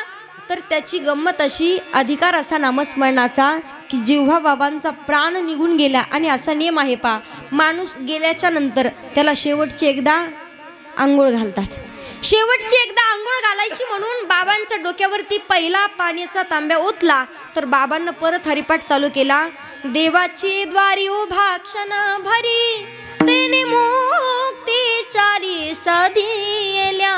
तर त्याची गंमत अशी, अधिकार असा नामस्मरणाचा की जेव्हा बाबांचा प्राण निघून गेला, आणि असा नियम आहे पा, माणूस गेल्याच्या नंतर त्याला शेवटची एकदा आंघोळ घालतात. शेवटची एकदा आंघोळ घालायची म्हणून बाबांच्या डोक्यावरती पहिला पाण्याचा तांब्या ओतला तर बाबांना परत हरिपाठ चालू केला. देवाची द्वारी उभा क्षण भरी तेने मुक्ती चारी साधिल्या.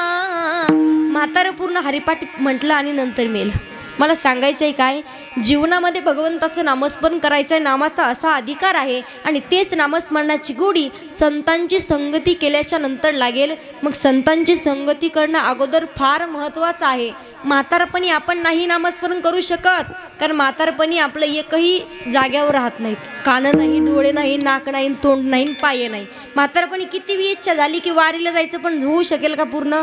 म्हातारं पूर्ण हरिपाठ म्हटलं आणि नंतर मेलं. मला सांगायचं आहे काय, जीवनामध्ये भगवंताचं नामस्मरण करायचं आहे, नामाचा असा अधिकार आहे आणि तेच नामस्मरणाची गोडी संतांची संगती केल्याच्या नंतर लागेल. मग संतांची संगती करणं अगोदर फार महत्त्वाचं आहे. म्हातारपणी आपण नाही नामस्मरण करू शकत, कारण म्हातारपणी आपलं एकही जाग्यावर राहत नाहीत. कानं नाही, डोळे नाही, नाक नाही, तोंड नाही, पाय नाही. म्हातारपणी किती इच्छा झाली की वारीला जायचं, पण होऊ शकेल का? पूर्ण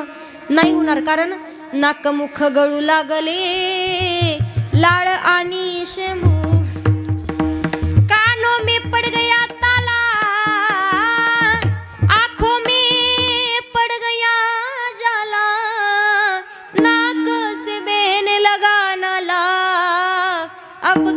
नाही होणार, कारण नाक मुख गळू लागले लाड आणि शेंबू कानो में पड़ गया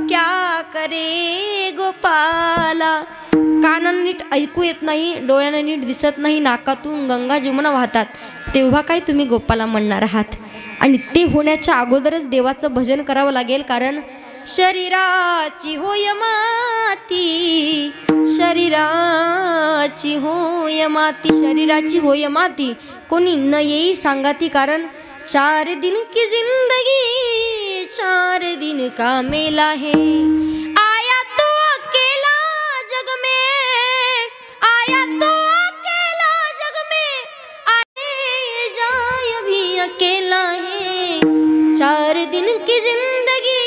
क्या करे गोपाला. कानानं नीट ऐकू येत नाही, डोळ्यानं नीट दिसत नाही, नाकातून गंगा जमुना वाहतात, तेव्हा काय तुम्ही गोपाला म्हणणार आहात. आणि ते होण्याच्या अगोदरच देवाचं भजन करावं लागेल. कारण शरीराची होय माती, शरीराची होय माती, शरीराची होय माती, कोणी न येई सांगाती. कारण 4 दिन की जिंदगी 4 दिन का मेला है. आया तो अकेला जग में, आया तो अकेला जग में, आए जाए भी अकेला है. 4 दिन की जिंदगी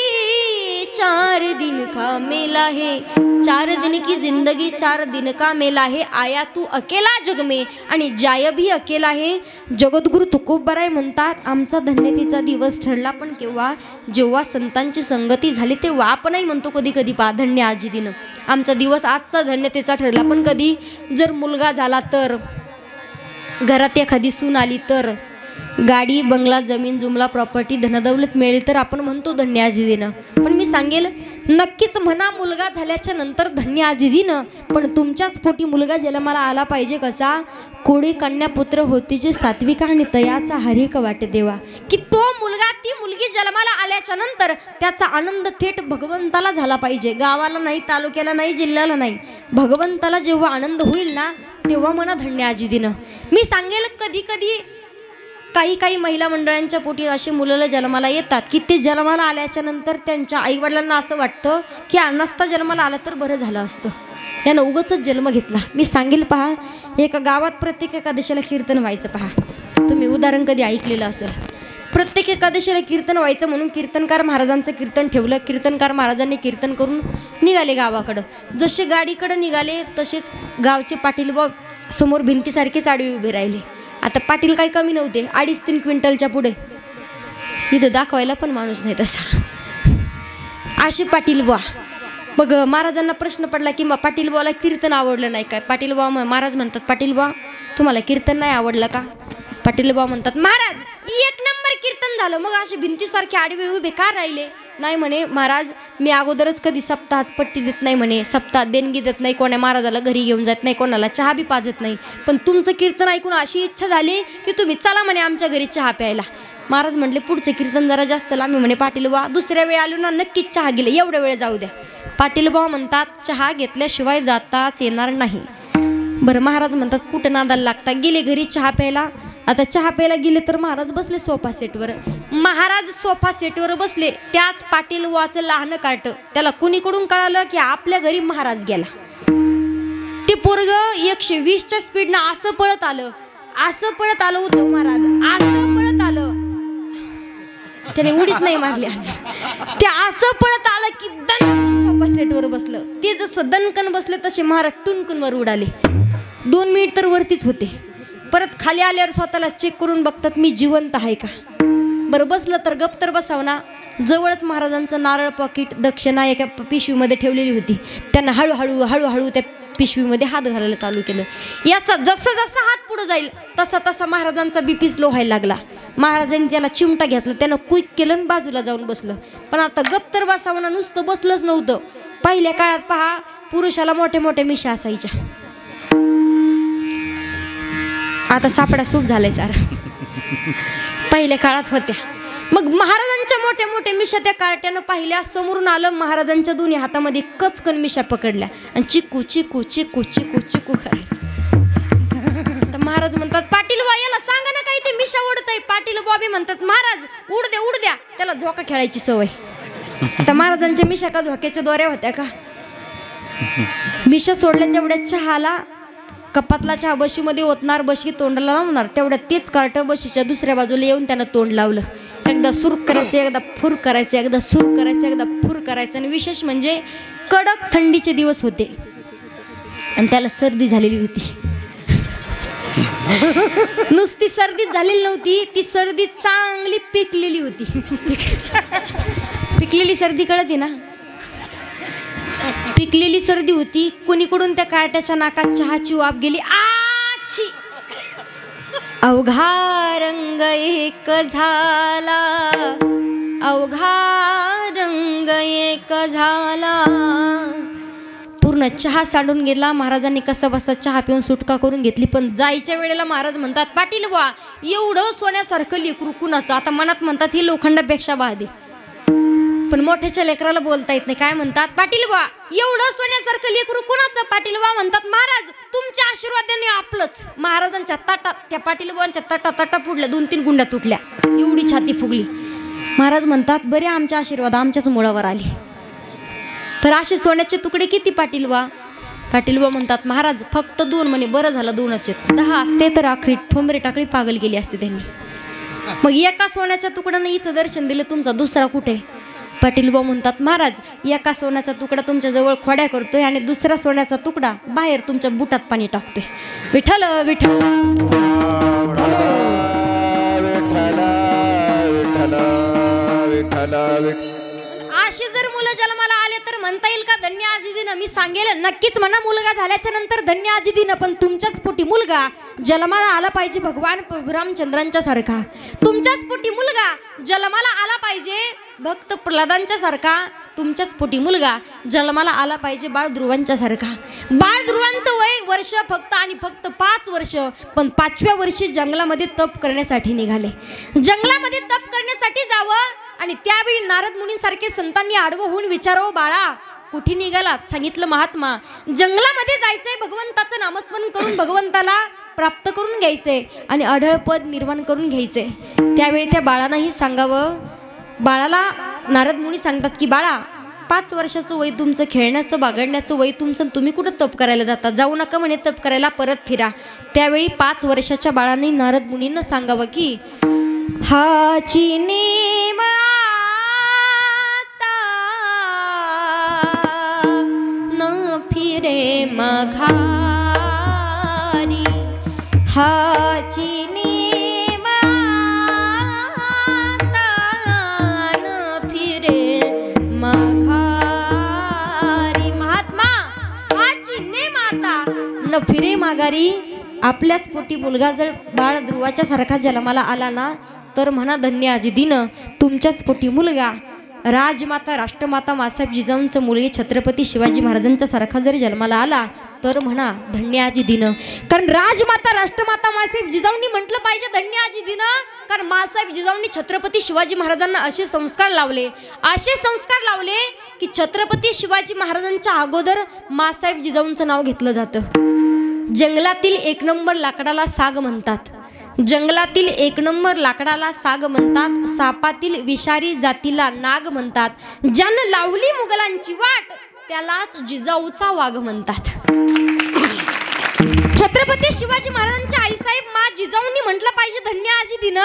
4 दिन का मेला है. 4 दिन की जिंदगी 4 दिन का मेला है. आया तू अकेला जग में आणि जाय भी अकेला है. जगद्गुरु तुकोबराय म्हणतात, आमचा धन्यतेचा दिवस ठरला पण केव्हा, जेव्हा संतांची संगती झाली तेव्हा. आपणही म्हणतो कधी कधी पा धन्य आजी दिन, आमचा दिवस आजचा धन्यतेचा ठरला. पण कधी जर मुलगा झाला तर, घरात एखादी सून आली तर, गाडी बंगला जमीन जुमला प्रॉपर्टी धनदौलत मिळेल तर आपण म्हणतो धन्य आजी दिन. पण मी सांगेल नक्कीच म्हणा मुलगा झाल्याच्या नंतर धन्य आजी दिन, पण तुमच्याच पोटी मुलगा जन्माला आला पाहिजे कसा. कोडी कन्या पुत्र होतीचे सात्विका आणि तयाचा हरिक वाटे देवा. की तो मुलगा ती मुलगी जन्माला आल्याच्या नंतर त्याचा आनंद थेट भगवंताला झाला पाहिजे, गावाला नाही, तालुक्याला नाही, जिल्ह्याला नाही. भगवंताला जेव्हा आनंद होईल ना तेव्हा म्हणा धन्य आजी दिन. मी सांगेल कधी कधी काही महिला मंडळांच्या पोटी असे मुलं जन्माला येतात की ते जन्माला आल्याच्या नंतर त्यांच्या आईवडिलांना असं वाटतं की नसता जन्माला आला तर बरं झालं असतं, यानं उगाचच जन्म घेतला. मी सांगेल पहा, एका गावात प्रत्येक एकादशीला कीर्तन व्हायचं. पहा तुम्ही उदाहरण कधी ऐकलेलं असेल. प्रत्येक एकादशीला कीर्तन व्हायचं म्हणून कीर्तनकार महाराजांचं कीर्तन ठेवलं. कीर्तनकार महाराजांनी कीर्तन करून निघाले गावाकडं. जसे गाडीकडं निघाले तसेच गावचे पाटील व समोर भिंतीसारखेच आडवे उभे राहिले. आता पाटील काही कमी नव्हते, 2.5-3 क्विंटलच्या पुढे. इथं दाखवायला पण माणूस नाही तसा. असे पाटील बुवा. मग महाराजांना प्रश्न पडला की पाटील बुवाला कीर्तन आवडलं नाही काय. पाटील बुवा महाराज म्हणतात, पाटील बुवा तुम्हाला कीर्तन नाही आवडलं का. पाटील बुवा म्हणतात, महाराज 1 नंबर कीर्तन झालं, मग असे भिंतीसारखे आडवे उभे का राहिले. नाही म्हणे महाराज, मी अगोदरच कधी सप्ताहात पट्टी देत नाही म्हणे, सप्ताहात देणगी देत नाही, कोणा महाराजाला घरी घेऊन जात नाही, कोणाला चहा बी पाजत नाही. पण तुमचं कीर्तन ऐकून अशी इच्छा झाली की तुम्ही चला म्हणे आमच्या घरी चहा प्यायला. महाराज म्हटले पुढचं कीर्तन जरा जास्त लांब म्हणे. पाटील बुवा दुसऱ्या वेळ आलो ना नक्कीच चहा गेले, एवढ्या वेळ जाऊ द्या. पाटील बुवा म्हणतात, चहा घेतल्याशिवाय जाताच येणार नाही. बरं महाराज म्हणतात, कुठं नादाला लागता. गेले घरी चहा प्यायला. आता चहा प्यायला गेले तर महाराज बसले सोफा सेटवर. महाराज सोफा सेटवर बसले, त्याच पाटील बुवाचं लहान कार्ट. त्याला कुणीकडून कळालं की आपल्या घरी महाराज गेला. ते पोरग 120च्या स्पीडनं असं पळत आलं, असं पळत आलं उद्धव महाराज, असं पळत आलं. त्याने उडीच नाही मारली अजून. ते असं पळत आलं की दणकन सोफा सेटवर बसलं. ते जसं दणकन बसले तसे महाराज टुनकन वर उडाले. 2 मिनिट तर वरतीच होते. परत खाली आल्यावर स्वतःला चेक करून बघतात मी जिवंत आहे का. बरं बसलं तर गप तर बसाव ना. जवळच महाराजांचं नारळ पाकिट दक्षिणा एका पिशवीमध्ये ठेवलेली होती. त्यांना हळूहळू त्या पिशवीमध्ये हात घालायला चालू केलं. याचा जसा जसा हात पुढे जाईल तसा तसा महाराजांचा बीपी स्लो व्हायला लागला. महाराजांनी त्याला चिमटा घेतला, त्यानं क्विक केलं आणि बाजूला जाऊन बसलं. पण आता गप तर बसावं ना, नुसतं बसलंच नव्हतं. पहिल्या काळात पहा पुरुषाला मोठे मोठे मिशा असायच्या. आता सापडा सूप झालाय सारा. पहिल्या काळात होत्या. मग महाराजांच्या मोठ्या मोठ्या मिशा त्या कार्ट्यानं पाहिल्या. समोरून आलं, महाराजांच्या दोन्ही हातामध्ये कचकन मिशा पकडल्या आणि चिकू चिकू चिकू चिकू चिकू करायचं. तर महाराज म्हणतात, पाटील बुवा याला सांगा ना काही ते मिशा उडतंय. पाटील बॉबी म्हणतात, महाराज उड द्या, त्याला झोका खेळायची सवय. आता महाराजांच्या मिशा का झोक्याच्या दोऱ्या होत्या का. मिशा सोडल्या तेवढ्या चहाला कपातला चहा बशीमध्ये ओतणार, बशी तोंडाला लावणार. तेवढ्यात तेच कार्ट बशीच्या दुसऱ्या बाजूला येऊन त्यानं तोंड लावलं. एकदा सूर करायचं, एकदा फूर करायचं, एकदा सूर करायचं, एकदा फूर करायचं. आणि विशेष म्हणजे कडक थंडीचे दिवस होते आणि त्याला सर्दी झालेली होती. नुसती सर्दीच झालेली नव्हती, ती सर्दी चांगली पिकलेली होती. पिकलेली सर्दी कळते ना. पिकलेली सर्दी होती. कुणीकडून त्या कार्ट्याच्या नाकात चहाची वाफ गेली. आची अवघा रंग एक झाला, अवघा रंग एक झाला. पूर्ण चहा सांडून गेला. महाराजांनी कसा बसा चहा पिऊन सुटका करून घेतली. पण जायच्या वेळेला महाराज म्हणतात, पाटील बुवा एवढं सोन्यासारखं लेकरू कुणाचं. आता मनात म्हणतात ही लोखंडापेक्षा बाधे, पण मोठ्याच्या लेकराला बोलता येत नाही. काय म्हणतात, पाटील बुवा एवढं सोन्यासारखं लेकरू कुणाचं. पाटील बुवा म्हणतात, महाराज तुमच्या आशीर्वादाने आपलंच. महाराजांच्या ताटात त्या पाटील बुवांच्या ताटा फुडल्या, 2-3 गुंड्या तुटल्या, एवढी छाती फुगली. महाराज म्हणतात, बरे आमच्या आशीर्वाद आमच्याच मुळावर आली. तर असे सोन्याचे तुकडे किती पाटील बुवा. पाटील बुवा म्हणतात, महाराज फक्त 2 म्हणे. बरं झालं 2च. 10 असते तर आखरी ठोंबरे टाकळी पागल केली असते त्यांनी. मग एका सोन्याच्या तुकड्यानं इथं दर्शन दिलं, तुमचा दुसरा कुठे. पाटील बुवा म्हणतात, महाराज एका सोन्याचा तुकडा तुमच्या जवळ खोड्या करतोय आणि दुसरा सोन्याचा तुकडा बाहेर तुमच्या बुटात पाणी टाकतोय. विठ्ठल विठ्ठल अशी जर मुलं जन्माला आले तर म्हणता येईल का धन्य आजी दिन. मी सांगेल नक्कीच म्हणा, मुलगा झाल्याच्या नंतर धन्य आजी दिन. पण तुमच्याच पोटी मुलगा जन्माला आला पाहिजे भगवान रामचंद्रांच्या सारखा. तुमच्याच पोटी मुलगा जन्माला आला पाहिजे भक्त प्रल्हादांच्या सारखा. तुमच्याच पोटी मुलगा जन्माला आला पाहिजे बाळ ध्रुवांच्या सारखा. बाळ ध्रुवांचं वय वर्ष फक्त आणि फक्त 5 वर्ष. पण 5व्या वर्षी जंगलामध्ये तप करण्यासाठी निघाले. जंगलामध्ये तप करण्यासाठी जावं आणि त्यावेळी नारद मुनींसारखे संतांनी आडवं होऊन विचारावं, बाळा कुठे निघालात. सांगितलं, महात्मा जंगलामध्ये जायचंय, भगवंताचं नामस्मरण करून भगवंताला प्राप्त करून घ्यायचंय आणि अढळ पद निर्माण करून घ्यायचंय. त्यावेळी त्या बाळांनाही सांगावं. बाळाला नारद मुनी सांगतात की, बाळा 5 वर्षाचं वय तुमचं, खेळण्याचं बागडण्याचं वय तुमचं, तुम्ही कुठं तप करायला जाता. जाऊ नका म्हणे तप करायला, परत फिरा. त्यावेळी 5 वर्षाच्या बाळाने नारद मुनींना सांगावं की, हाची नेम आता न फिरे मघारी. हाची नेम आता न फिरे मघारी. महात्मा हाची नेम आता न फिरे माघारी. आपल्याच पोटी मुलगा जर बाळ ध्रुवाच्या सारखा जन्माला आला ना तर म्हणा धन्य आजी दिन. तुमच्याच पोटी मुलगा राजमाता राष्ट्रमाता मासाहेब जिजाऊंचं मुलगी छत्रपती शिवाजी महाराजांच्या सारखा जरी जन्माला आला तर म्हणा धन्य आजी दिन. कारण राजमाता राष्ट्रमाता मासाहेब जिजाऊंनी म्हटलं पाहिजे धन्य आजी दिन. कारण मासाहेब जिजाऊंनी छत्रपती शिवाजी महाराजांना असे संस्कार लावले, असे संस्कार लावले की छत्रपती शिवाजी महाराजांच्या अगोदर मासाहेब जिजाऊंचं नाव घेतलं जातं. जंगलातील 1 नंबर लाकडाला साग म्हणतात. जंगलातील 1 नंबर लाकडाला साग म्हणतात. सापातील विषारी जातीला नाग म्हणतात. ज्यानं लावली मुघलांची वाट त्यालाच जिजाऊचा वाघ म्हणतात. छत्रपती शिवाजी महाराजांच्या आईसाहेब मा जिजाऊंनी म्हटलं पाहिजे धन्य आजी दिन.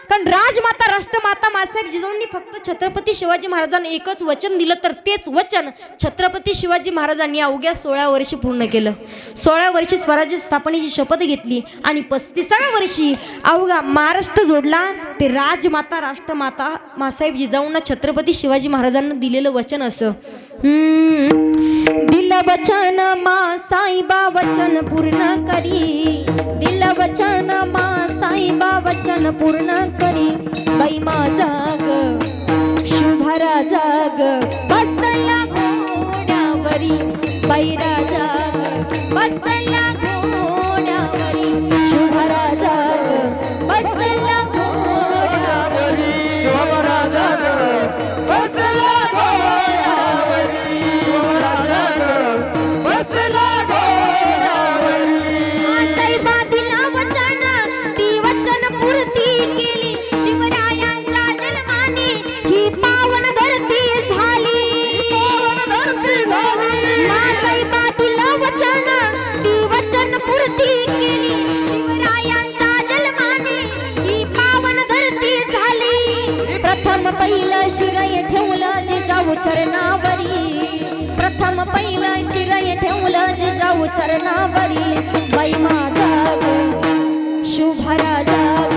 कारण राजमाता राष्ट्रमाता मासाहेब जिजाऊंनी फक्त छत्रपती शिवाजी महाराजांना एकच वचन दिलं, तर तेच वचन छत्रपती शिवाजी महाराजांनी अवघ्या 16 वर्षी पूर्ण केलं. 16 वर्षी स्वराज्य स्थापनेची शपथ घेतली आणि 35व्या वर्षी अवघा महाराष्ट्र जोडला. ते राजमाता राष्ट्रमाता मासाहेब जिजाऊंना छत्रपती शिवाजी महाराजांना दिलेलं वचन असं, दिलं वचन मा साईबा वचन पूर्ण करी. दिलं वचन मा साईबा वचन पूर्ण करी. बाई माझा ग शुभरा जाग बसला घोड्यावरी. बाई राजा बसला घोड्यावरी. शुभरा जाग बसला घोड्यावरी. शुभरा जाग बसला घोड्यावरी. शुभरा जाग बसला घोड्यावरी. साईबा दिला वचन ती वचन पूर्ती केली. शिवरायांच्या जन्माने ही पावन धरती झाली. पावन धरती झाली. साईबा दिला वचन ती वचन पूर्ती केली. शिवरायांच्या जन्माने ही पावन धरती झाली. प्रथम पहिलं शिरय ठेवलं जिजाऊ चरणावरी. प्रथम पहिलं शिरय ठेवलं जिजाऊ चरणावरी. बाई माझा ग शुभरा जाग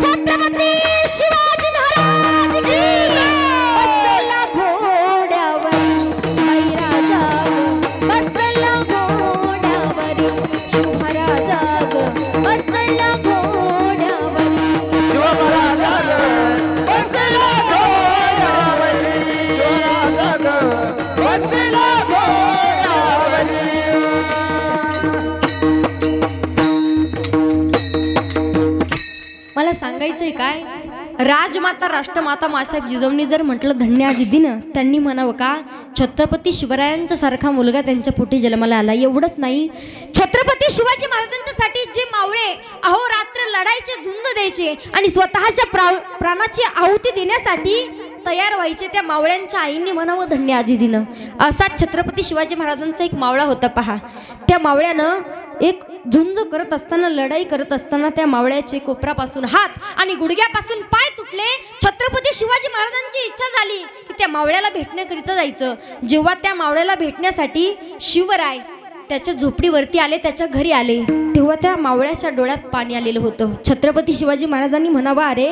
छत्रपती शिवाजी महाराज की बसला घोड्यावरी. बाई राजा बसला घोड्यावरी. शुभरा जाग बसला घोड्यावरी. शुभरा जाग बसला घोड्यावरी. शुभरा जाग बसला घोड्यावरी मला सांगायचंय काय, राजमाता राष्ट्रमाता मासाहेब जिजाऊंनी जर म्हटलं धन्य आजी दिन, त्यांनी म्हणावं का छत्रपती शिवरायांच्या सारखा मुलगा त्यांच्या पोटी जन्माला आला. एवढंच नाही, छत्रपती शिवाजी महाराजांच्यासाठी जे मावळे अहोरात्र लढायचे, झुंज द्यायचे आणि स्वतःच्या प्राणाची आहुती देण्यासाठी तयार व्हायचे, त्या मावळ्यांच्या आईंनी म्हणावं धन्य आजी दिन. असाच छत्रपती शिवाजी महाराजांचा एक मावळा होता पहा. त्या मावळ्यानं एक झुंज करत असताना, लढाई करत असताना त्या मावळ्याचे कोपरापासून हात आणि गुडघ्यापासून पाय तुटले. छत्रपती शिवाजी महाराजांची इच्छा झाली की त्या मावळ्याला भेटण्याकरिता जायचं. जेव्हा त्या मावळ्याला भेटण्यासाठी शिवराय त्याच्या झोपडीवरती आले, त्याच्या घरी आले, तेव्हा त्या मावळ्याच्या डोळ्यात पाणी आलेलं होतं. छत्रपती शिवाजी महाराजांनी म्हणावा, अरे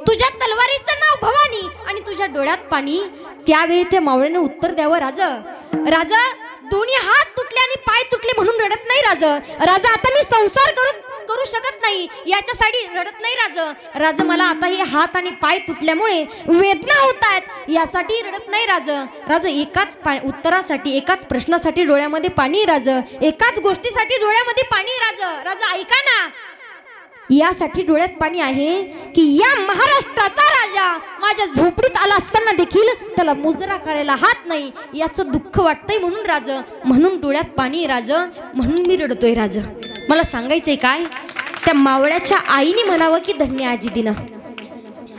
तुझ्या तलवारीचं नाव भवानी आणि तुझ्या डोळ्यात पाणी. त्यावेळी त्या मावळ्याने उत्तर द्यावं, राजा दोन्ही हात तुटले आणि पाय तुटले म्हणून रडत नाही राजा, आता मी संसार करू शकत नाही याच्यासाठी रडत नाही राजा, मला आता हे हात आणि पाय तुटल्यामुळे वेदना होत आहेत यासाठी रडत नाही राजा, एकाच उत्तरासाठी, एकाच प्रश्नासाठी डोळ्यामध्ये पाणी राजा, एकाच गोष्टीसाठी डोळ्यामध्ये पाणी राजा ऐका ना, यासाठी डोळ्यात पाणी आहे की या महाराष्ट्राचा राजा माझ्या झोपडीत आला असताना देखील त्याला मुजरा करायला हात नाही, याचं दुःख वाटतंय म्हणून डोळ्यात पाणी राजा, म्हणून मी रडतोय राजा. मला सांगायचंय काय, त्या मावळ्याच्या आईने म्हणावं की धन्य आजी दिन.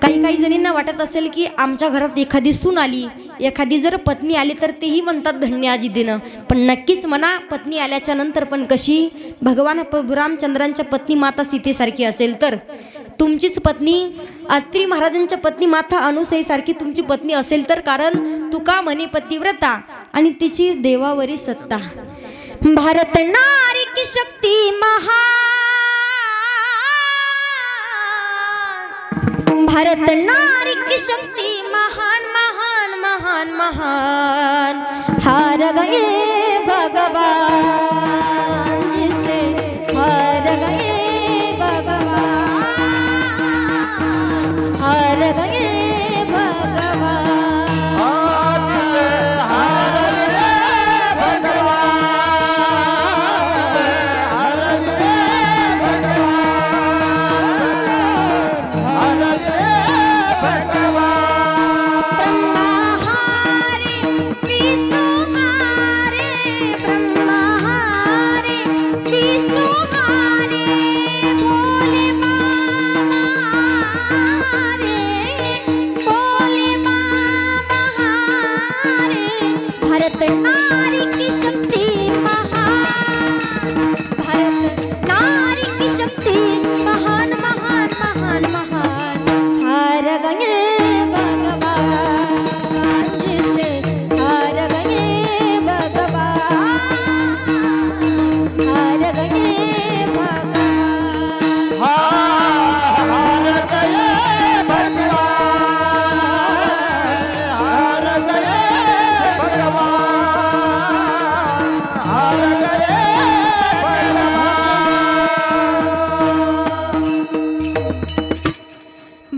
काही जणींना वाटत असेल की आमच्या घरात एखादी सून आली, एखादी जर पत्नी आली तर तेही म्हणतात धन्य आजी दिन. पण नक्कीच म्हणा, पत्नी आल्याच्या नंतर पण कशी, भगवान रामचंद्रांच्या पत्नी माता सीतेसारखी असेल तर तुमचीच पत्नी, अत्री महाराजांच्या पत्नी माता अनुसईसारखी तुमची पत्नी असेल तर, कारण तुका म्हणे पतिव्रता आणि तिची देवावरी सत्ता. भारत नारी की शक्ती महान, भारत नारी की शक्ती महान महान महान महान, हार गए भगवान जिसे हार गए भगवान, हार गए भगवान,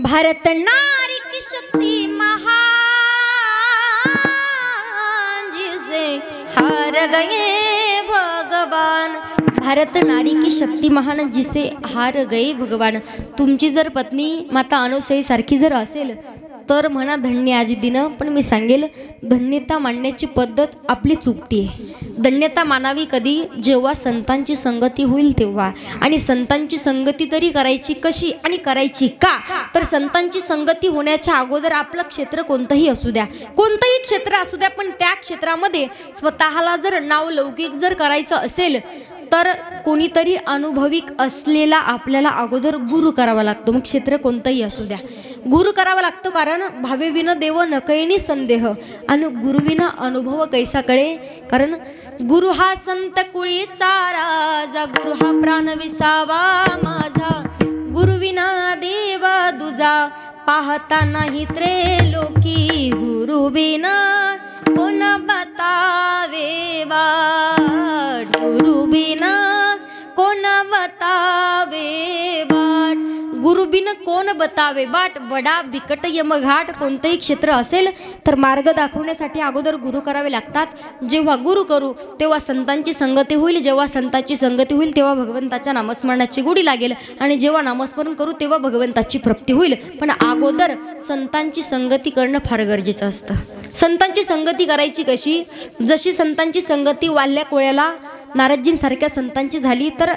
भारत नारी की शक्ति महान जिसे हार गए भगवान, भारत नारी की शक्ती महान जिसे हार गए भगवान. तुमची जर पत्नी माता अनुसई सारखी जर असेल तर म्हणा धन्य आजी दिन. पण मी सांगेल, धन्यता मानण्याची पद्धत आपली चुकती आहे. धन्यता मानावी कधी, जेव्हा संतांची संगती होईल तेव्हा. आणि संतांची संगती तरी करायची कशी आणि करायची का, तर संतांची संगती होण्याच्या अगोदर आपलं क्षेत्र कोणतंही असू द्या, कोणतंही क्षेत्र असू द्या, पण त्या क्षेत्रामध्ये स्वतःला जर नाव लौकिक जर करायचं असेल तर कोणीतरी अनुभविक असलेला आपल्याला अगोदर गुरु करावा लागतो. मग क्षेत्र कोणतंही असू द्या, गुरु करावा लागतो. कारण भावेविन देव नकळेनी संदेह आणि गुरुविना अनुभव कैसा कळे. कारण गुरु हा संत कुळीचा राजा, गुरु हा प्राण विसावा माझा, गुरुविना देव दुजा पाहता नाही त्रेलोकी, गुरुविना कोण बतावे वाट, गुरुविना कोण बतावे वाट. गुरु बिन कोण बतावे बाट, बडा बिकट यमघाट. कोणतंही क्षेत्र असेल तर मार्ग दाखवण्यासाठी अगोदर गुरु करावे लागतात. जेव्हा गुरु करू तेव्हा संतांची संगती होईल. जेव्हा संतांची संगती होईल तेव्हा भगवंताच्या नामस्मरणाची गोडी लागेल. आणि जेव्हा नामस्मरण करू तेव्हा भगवंताची प्राप्ती होईल. पण अगोदर संतांची संगती करणं फार गरजेचं असतं. संतांची संगती करायची कशी? जशी संतांची संगती वाल्ल्या कोळ्याला नारदजींसारख्या संतांची झाली तर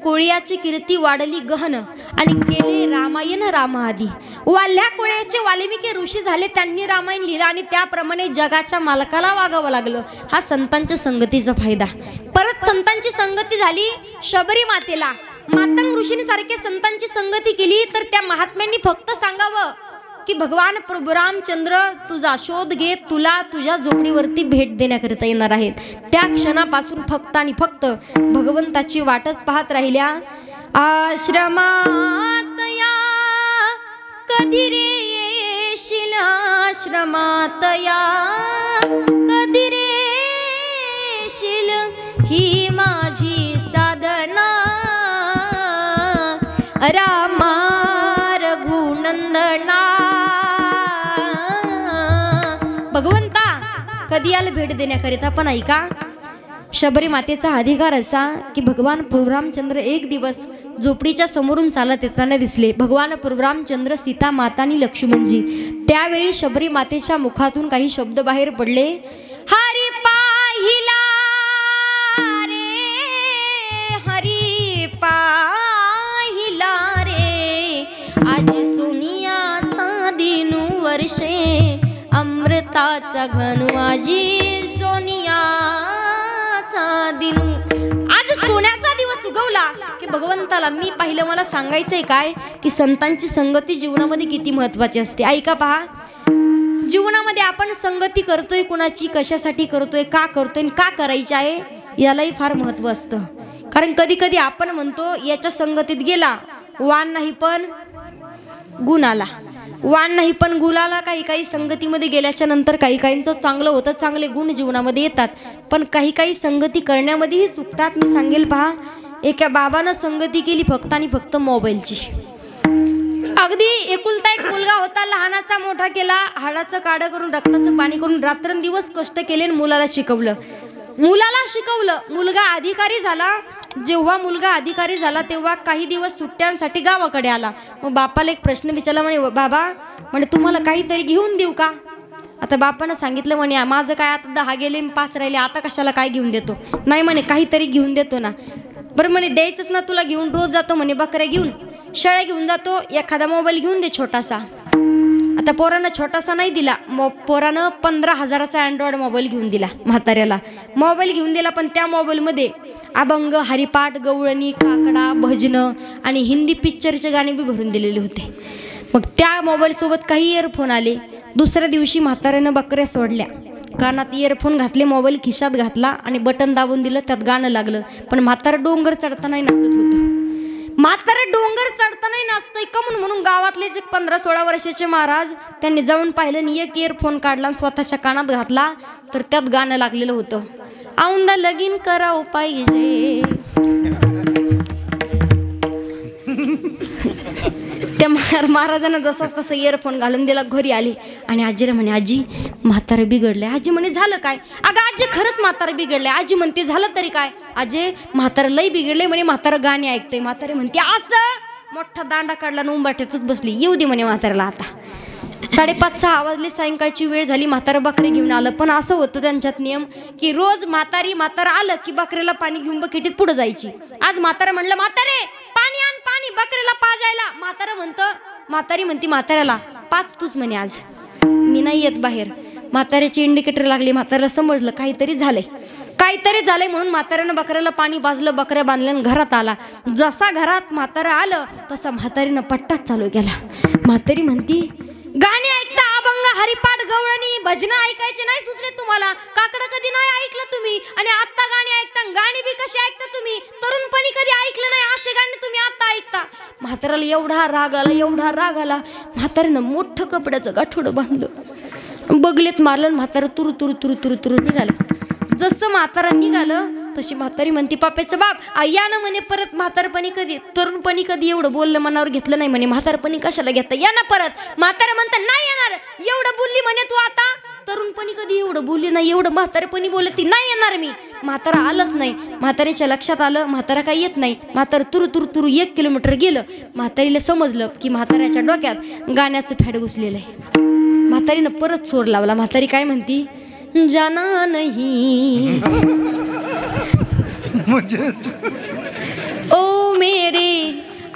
कोळ्याची कीर्ती वाढली गहन आणि केले रामायण रामाआदी. वाल्ल्या कोळ्याचे वाल्मिकी ऋषी झाले, त्यांनी रामायण लिहिलं आणि त्याप्रमाणे जगाच्या मालकाला वागावं लागलं. हा संतांच्या संगतीचा फायदा. परत संतांची संगती झाली शबरी मातेला. मातंग ऋषींसारखे संतांची संगती केली तर त्या महात्म्यांनी फक्त सांगावं की भगवान प्रभू रामचंद्र तुझा शोध घेत तुला तुझ्या झोपडीवरती भेट देण्याकरिता येणार आहेत. त्या क्षणापासून फक्त आणि फक्त भगवंताची वाटच पाहत राहिल्या. आश्रमात या कधी रे येशील, आश्रमात या कधी रे येशील, ही माझी साधना रामा रघुनंदना. भगवंता कधी याला भेट देण्याकरिता. पण ऐका, शबरी मातेचा अधिकार असा की भगवान प्रभुरामचंद्र एक दिवस झोपडीच्या समोरून चालत येताना दिसले. भगवान प्रभुरामचंद्र, सीता माता आणि लक्ष्मणजी. त्यावेळी शबरी मातेच्या मुखातून काही शब्द बाहेर पडले. हरी पाहिला रे, हरी पाहिला रे, आज सोनियाचा दिनू वर्षे अमृताचा घन, आजी सोनियाचा दिनू. आज सोन्याचा दिवस उगवला की भगवंताला मी पाहिलं. मला सांगायचंय काय की संतांची संगती जीवनामध्ये किती महत्वाची असते. ऐका पहा, जीवनामध्ये आपण संगती करतोय कुणाची, कशासाठी करतोय, का करतोय, का करायची आहे यालाही फार महत्व असतं. कारण कधी कधी आपण म्हणतो याच्या संगतीत गेला वाण नाही पण गुण आला, वाण नाही पण गुलाला. काही काही संगतीमध्ये गेल्याच्या नंतर काही काहींचं चांगलं होतं, चांगले गुण जीवनामध्ये येतात. पण काही काही संगती करण्यामध्येही चुकतात. मी सांगेल पहा, एका बाबानं संगती केली फक्त आणि फक्त मोबाईलची. अगदी एकुलता एक मुलगा होता, लहानाचा मोठा केला, हाडाचं काढं करून रक्ताचं पाणी करून रात्रंदिवस कष्ट केले आणि मुलाला शिकवलं. मुलगा अधिकारी झाला. जेव्हा मुलगा अधिकारी झाला तेव्हा काही दिवस सुट्ट्यांसाठी गावाकडे आला. मग बापाला एक प्रश्न विचारला, म्हणे बाबा म्हणे तुम्हाला काहीतरी घेऊन देऊ का? आता बापानं सांगितलं म्हणे माझं काय आता 10 गेले 5 राहिले, आता कशाला काय घेऊन देतो? नाही म्हणे काहीतरी घेऊन देतो ना. बरं म्हणे द्यायचंच ना तुला, घेऊन रोज जातो म्हणे बकऱ्या घेऊन, शेळ्या घेऊन जातो, एखादा मोबाईल घेऊन दे छोटासा. आता पोरानं छोटासा नाही दिला, पोरानं 15,000चा अँड्रॉइड मोबाईल घेऊन दिला. म्हाताऱ्याला मोबाईल घेऊन दिला, पण त्या मोबाईलमध्ये अभंग, हरिपाठ, गवळणी, काकडा, भजनं आणि हिंदी पिक्चरचे गाणे बी भरून दिलेले होते. मग त्या मोबाईलसोबत काही इयरफोन आले. दुसऱ्या दिवशी म्हाताऱ्यानं बकऱ्या सोडल्या, कानात इयरफोन घातले, मोबाईल खिशात घातला आणि बटन दाबून दिलं, त्यात गाणं लागलं. पण म्हातारं डोंगर चढतानाही नाचत होतं. म्हातारं डोंगर चढतानाही नाचतंय का म्हणून गावातलेच एक 15-16 वर्षाचे महाराज त्यांनी जाऊन पाहिलं आणि एक इयरफोन काढला, स्वतःच्या कानात घातला, तर त्यात गाणं लागलेलं होतं. औंदा लगीन करावं पाहिजे. त्या महाराजांना जसाच तसं इयरफोन घालून दिला, घरी आली आणि आजीला म्हणे आजी म्हातारं बिघडले. आजी म्हणे झालं काय? अगं आजी खरंच म्हातारं बिघडले. आजी म्हणते झालं तरी काय? आजी म्हातारं लई बिघडले म्हणे, म्हातारं गाणी ऐकते. म्हातारे म्हणते असं मोठा दांडा काढला ना उंबाट्यातच बसली, येऊ दे म्हणे म्हाताऱ्याला. आता 5:30-6 वाजले, सायंकाळची वेळ झाली, म्हातारं बकरी घेऊन आलं. पण असं होतं त्यांच्यात नियम की रोज म्हातारं आलं की बकरीला पाणी घेऊन बकेटीत पुढे जायची. आज म्हातारं म्हणलं म्हातारे पाणी आण, पाणी बकरीला पाजायला. म्हातारी म्हणती म्हाताऱ्याला पाच तूच म्हणे, आज मी नाही येत बाहेर. म्हाताऱ्याची इंडिकेटर लागली. म्हाताऱ्याला समजलं काहीतरी झालंय म्हणून म्हाताऱ्यानं बकऱ्याला पाणी पाजलं, बकऱ्या बांधल्या आणि घरात आला. जसा घरात म्हातारं आलं तसा म्हातारीनं पट्टाच चालू केला. म्हातारी म्हणती गाणी ऐकता, अभंग, हरिपाठ, गवळणी, भजनं ऐकायचे नाही सुचले तुम्हाला? काकडं कधी नाही ऐकलं तुम्ही आणि आत्ता गाणी ऐकता. गाणी बी कशी ऐकता तुम्ही? तरुणपणी कधी ऐकलं नाही असे गाणी तुम्ही आत्ता ऐकता. म्हाताऱ्याला एवढा राग आला. म्हातारीनं मोठं कपड्याचं गाठोडं बांधलं, बगलेत मारलं, म्हातारं तुरु निघालं. जसं म्हातारा निघालं तशी म्हातारी म्हणती पाप्याचं बाप या ना म्हणे परत. म्हातारपणी कधी तरुणपणी कधी एवढं बोललं मनावर घेतलं नाही म्हणे. म्हातारपणी कशाला घेता या ना परत. म्हातारा म्हणता नाही येणार. एवढं बोलली म्हणे तू आता. तरुणपणी कधी एवढं बोलली नाही, एवढं म्हातारपणी बोलती नाही येणार मी. म्हातारा आलंच नाही. म्हातारीच्या लक्षात आलं म्हातारा काही येत नाही. म्हातारा तुरु तुरु तुरु 1 किलोमीटर गेलं. म्हातारीला समजलं की म्हाताऱ्याच्या डोक्यात गाण्याचं फॅड घुसलेलं आहे. म्हातारीनं परत सूर लावला. म्हातारी काय म्हणती, जाना नहीं ओ मेरे.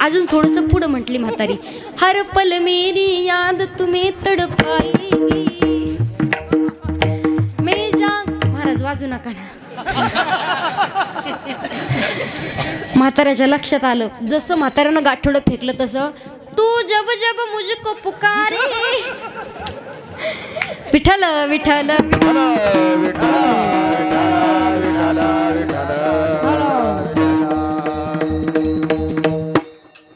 अजून थोडंसं पुढं म्हटली म्हातारी, हर पल मेरी याद तुम्हें तड़पाएगी. मैं महाराज वाजू नका ना. म्हाताऱ्याच्या लक्षात आलं. जसं म्हाताऱ्यानं गाठोडं फेकलं तसं, तू जब जब मुझको पुकारे. विठ्ठल विठ्ठल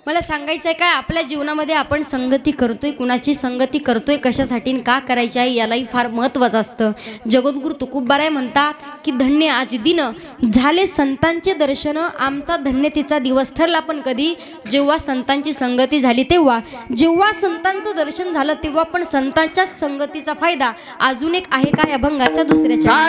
मला सांगायचं आहे काय, आपल्या जीवनामध्ये आपण संगती करतोय, कुणाची संगती करतोय, कशासाठी का करायची आहे यालाही फार महत्त्वाचं असतं. जगद्गुरु तुकोबाराय म्हणतात की धन्य आज दिन झाले संतांचे दर्शन, आमचा धन्यतेचा दिवस ठरला. पण कधी, जेव्हा संतांची संगती झाली तेव्हा. जेव्हा संतांचं दर्शन झालं तेव्हा. पण संतांच्याच संगतीचा फायदा अजून एक आहे का अभंगाच्या दुसऱ्याच्या.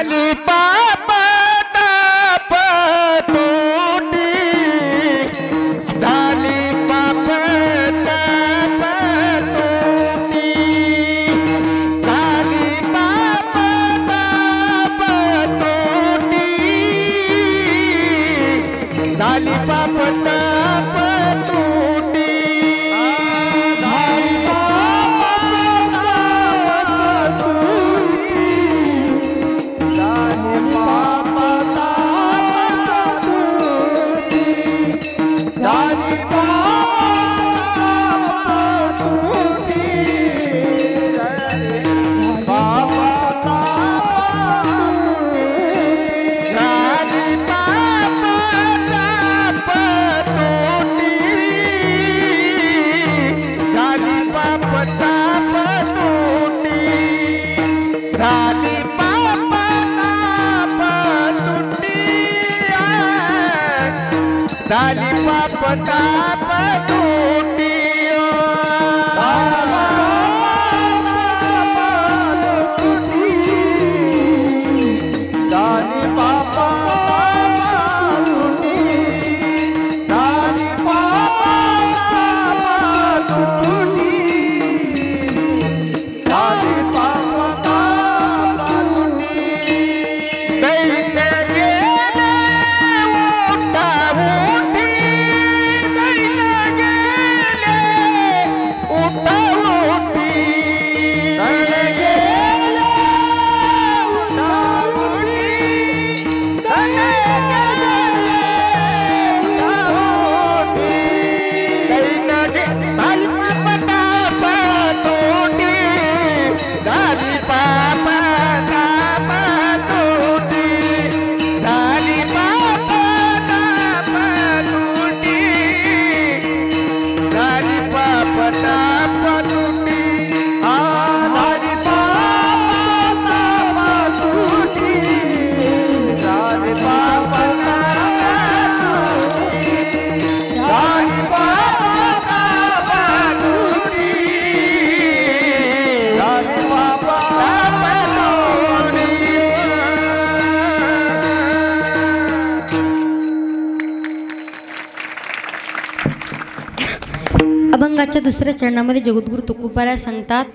अभंगाच्या दुसऱ्या चरणामध्ये जगद्गुरु तुकोबाराय सांगतात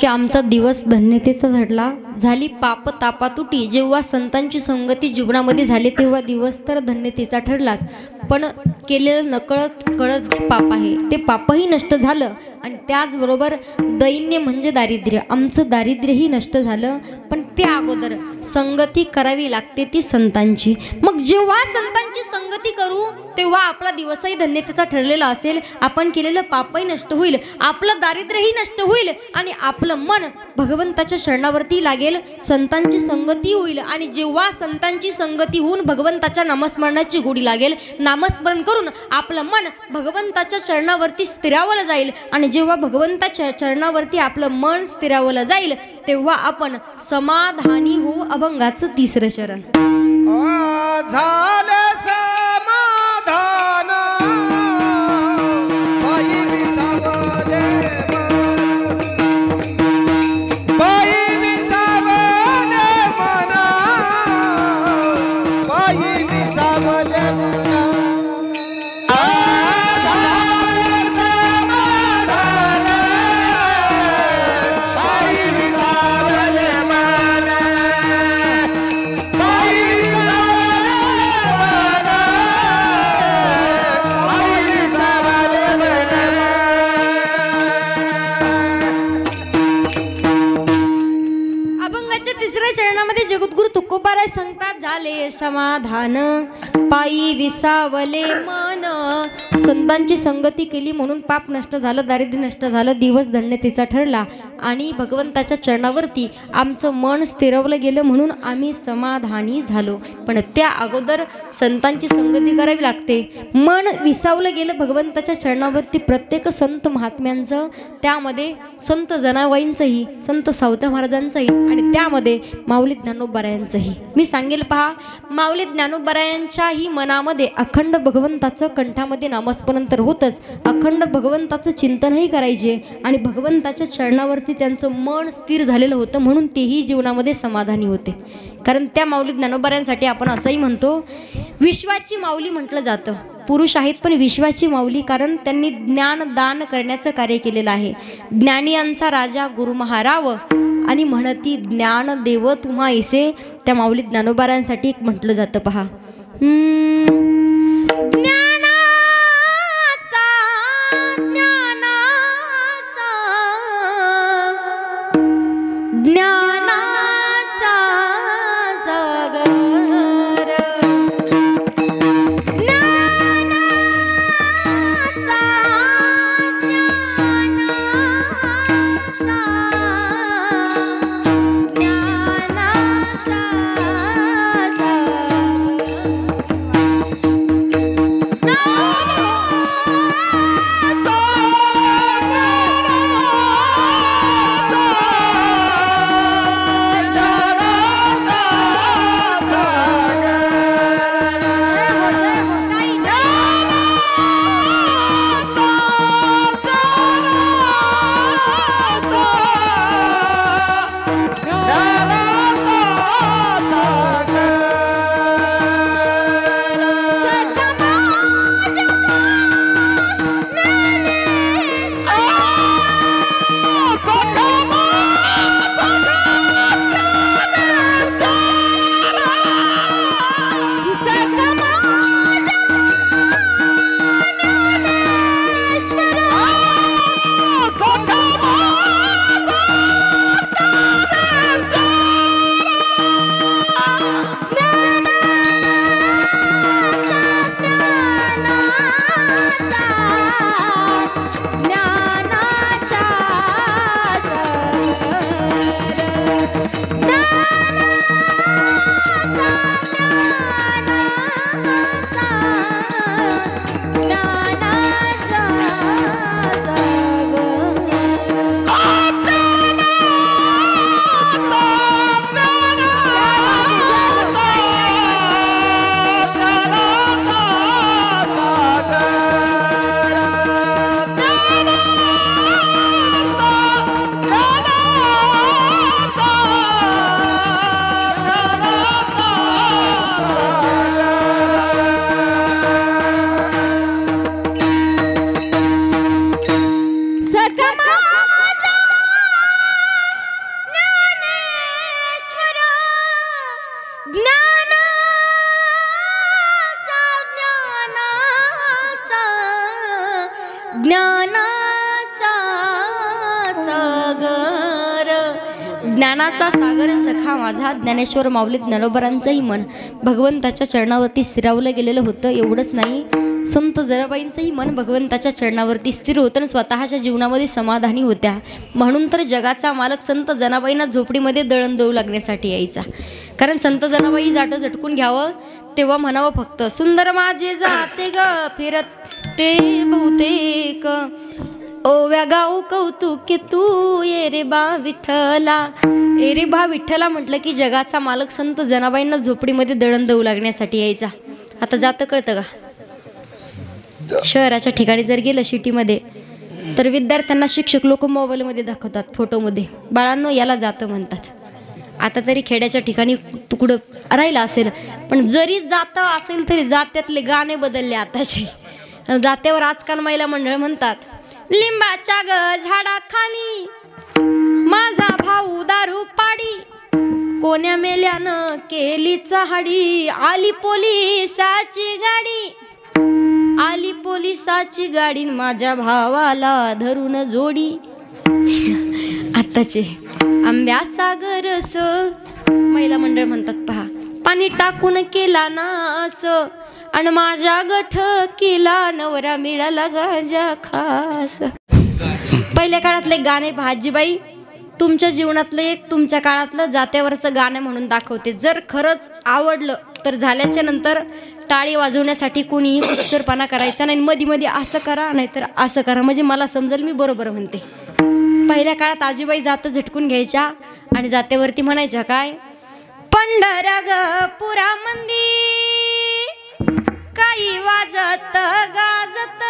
की आमचा दिवस धन्यतेचा घडला, झाली पाप तापातुटी. जेव्हा संतांची संगती जीवनामध्ये झाली तेव्हा दिवस तर धन्यतेचा ठरलाच, पण केलेलं नकळत कळत जे पाप आहे ते पापही नष्ट झालं. आणि त्याचबरोबर दैन्य म्हणजे दारिद्र्य, आमचं दारिद्र्यही नष्ट झालं. पण त्या अगोदर संगती करावी लागते ती संतांची. मग जेव्हा संतांची संगती करू तेव्हा आपला दिवसही धन्यतेचा ठरलेला असेल, आपण केलेलं पापही नष्ट होईल, आपलं दारिद्र्यही नष्ट होईल आणि आपलं मन भगवंताच्या शरणावरती लागेल. संतांची संगती होईल आणि जेव्हा संतांची संगती होऊन भगवंताच्या नामस्मरणाची गोडी लागेल, नामस्मरण करून आपलं मन भगवंताच्या चरणावरती स्थिरावलं जाईल. आणि जेव्हा भगवंताच्या चरणावरती आपलं मन स्थिरावलं जाईल तेव्हा आपण समाधानी हो अभंगाचं तिसरं चरण. झाले समाधान बाई विसावले बाई विसावले मना बाई विसावले मना जगद्गुरु तुकोबाराय सांगतात झाले समाधान पायी विसावले मन. संतांची संगती केली म्हणून पाप नष्ट झालं, दारिद्र्य नष्ट झालं, दिवस धन्यतेचा ठरला आणि भगवंताच्या चरणावरती आमचं मन स्थिरवलं गेलं म्हणून आम्ही समाधानी झालो. पण त्या अगोदर संतांची संगती करावी लागते. मन विसावलं गेलं भगवंताच्या चरणावरती. प्रत्येक संत महात्म्यांचं, त्यामध्ये संत जनाबाईंचंही, संत सावता महाराजांचंही आणि त्यामध्ये माऊली ज्ञानोबारायांचंही. मी सांगेल पहा, माऊली ज्ञानोबारायांच्याही मनामध्ये अखंड भगवंताचं, कंठामध्ये नामस्मरण तर होतच, अखंड भगवंताचं चिंतनही करायचे आणि भगवंताच्या चरणावरती त्यांचं मन स्थिर झालेलं होतं म्हणून तेही जीवनामध्ये समाधानी होते. कारण त्या माऊली ज्ञानोबारायांसाठी आपण असंही म्हणतो, विश्वाची माऊली म्हटलं जातं. पुरुष आहेत पण विश्वाची माऊली, कारण त्यांनी ज्ञानदान करण्याचं कार्य केलेलं आहे. ज्ञानियांचा राजा गुरु महाराव आणि म्हणती ज्ञान देव तुम्हा ऐसे, त्या माऊली ज्ञानोबारायांसाठी एक म्हटलं जातं पहा. ज्ञानाचा सागर सखा माझा. ज्ञानेश्वर माऊली ज्ञानोबारांचंही मन भगवंताच्या चरणावरती स्थिरावलं गेलेलं होतं. एवढंच नाही, संत जनाबाईंचंही मन भगवंताच्या चरणावरती स्थिर होतं आणि स्वतःच्या जीवनामध्ये समाधानी होत्या. म्हणून तर जगाचा मालक संत जनाबाईंना झोपडीमध्ये दळण दळू लागण्यासाठी यायचा. कारण संत जनाबाई जाटं झटकून घ्यावं तेव्हा म्हणावं फक्त, सुंदर माझे जाते ग फिरत ते बहुतेक ओव्या गाऊ कौतुके तू ये रे बा विठ्ठला. ए रे बा विठ्ठला म्हटलं की जगाचा मालक संत जनाबाईंना झोपडीमध्ये दळण देऊ लागण्यासाठी यायचा. आता जातं कळतं का? शहराच्या ठिकाणी जर गेलं सिटीमध्ये तर विद्यार्थ्यांना शिक्षक लोक मोबाईलमध्ये दाखवतात, फोटोमध्ये, बाळांनो याला जातं म्हणतात. आता तरी खेड्याच्या ठिकाणी तुकडं राहिलं असेल, पण जरी जातं असेल तरी जात्यातले गाणे बदलले आताचे. जात्यावर आजकाल महिला मंडळ म्हणतात, लिंबाच्या झाडाखाली माझा भाऊ दारू पाडी, कोण्या मेल्यानं केली चहाडी, आली पोलिसाची गाडी, आली पोलिसाची गाडी, माझ्या भावाला धरून जोडी. आत्ताचे आंब्याचा गरस महिला मंडळ म्हणतात, पहा पाणी टाकून केला नास, आणि माझ्या गठ केला नवरा मिळाला गांजा खास. पहिल्या काळातले गाणे भाजीबाई तुमच्या जीवनातलं एक तुमच्या काळातलं जात्यावरचं गाणं म्हणून दाखवते. जर खरंच आवडलं तर झाल्याच्या नंतर टाळी वाजवण्यासाठी कोणीही कुच्चरपणा करायचा नाही. मध्ये मध्ये असं करा नाहीतर असं करा, म्हणजे मला समजेल मी बरोबर म्हणते. पहिल्या काळात आजीबाई जातं झटकून घ्यायच्या आणि जात्यावरती म्हणायच्या काय, पंढरग पुरा मंदी काही वाजत गाजत,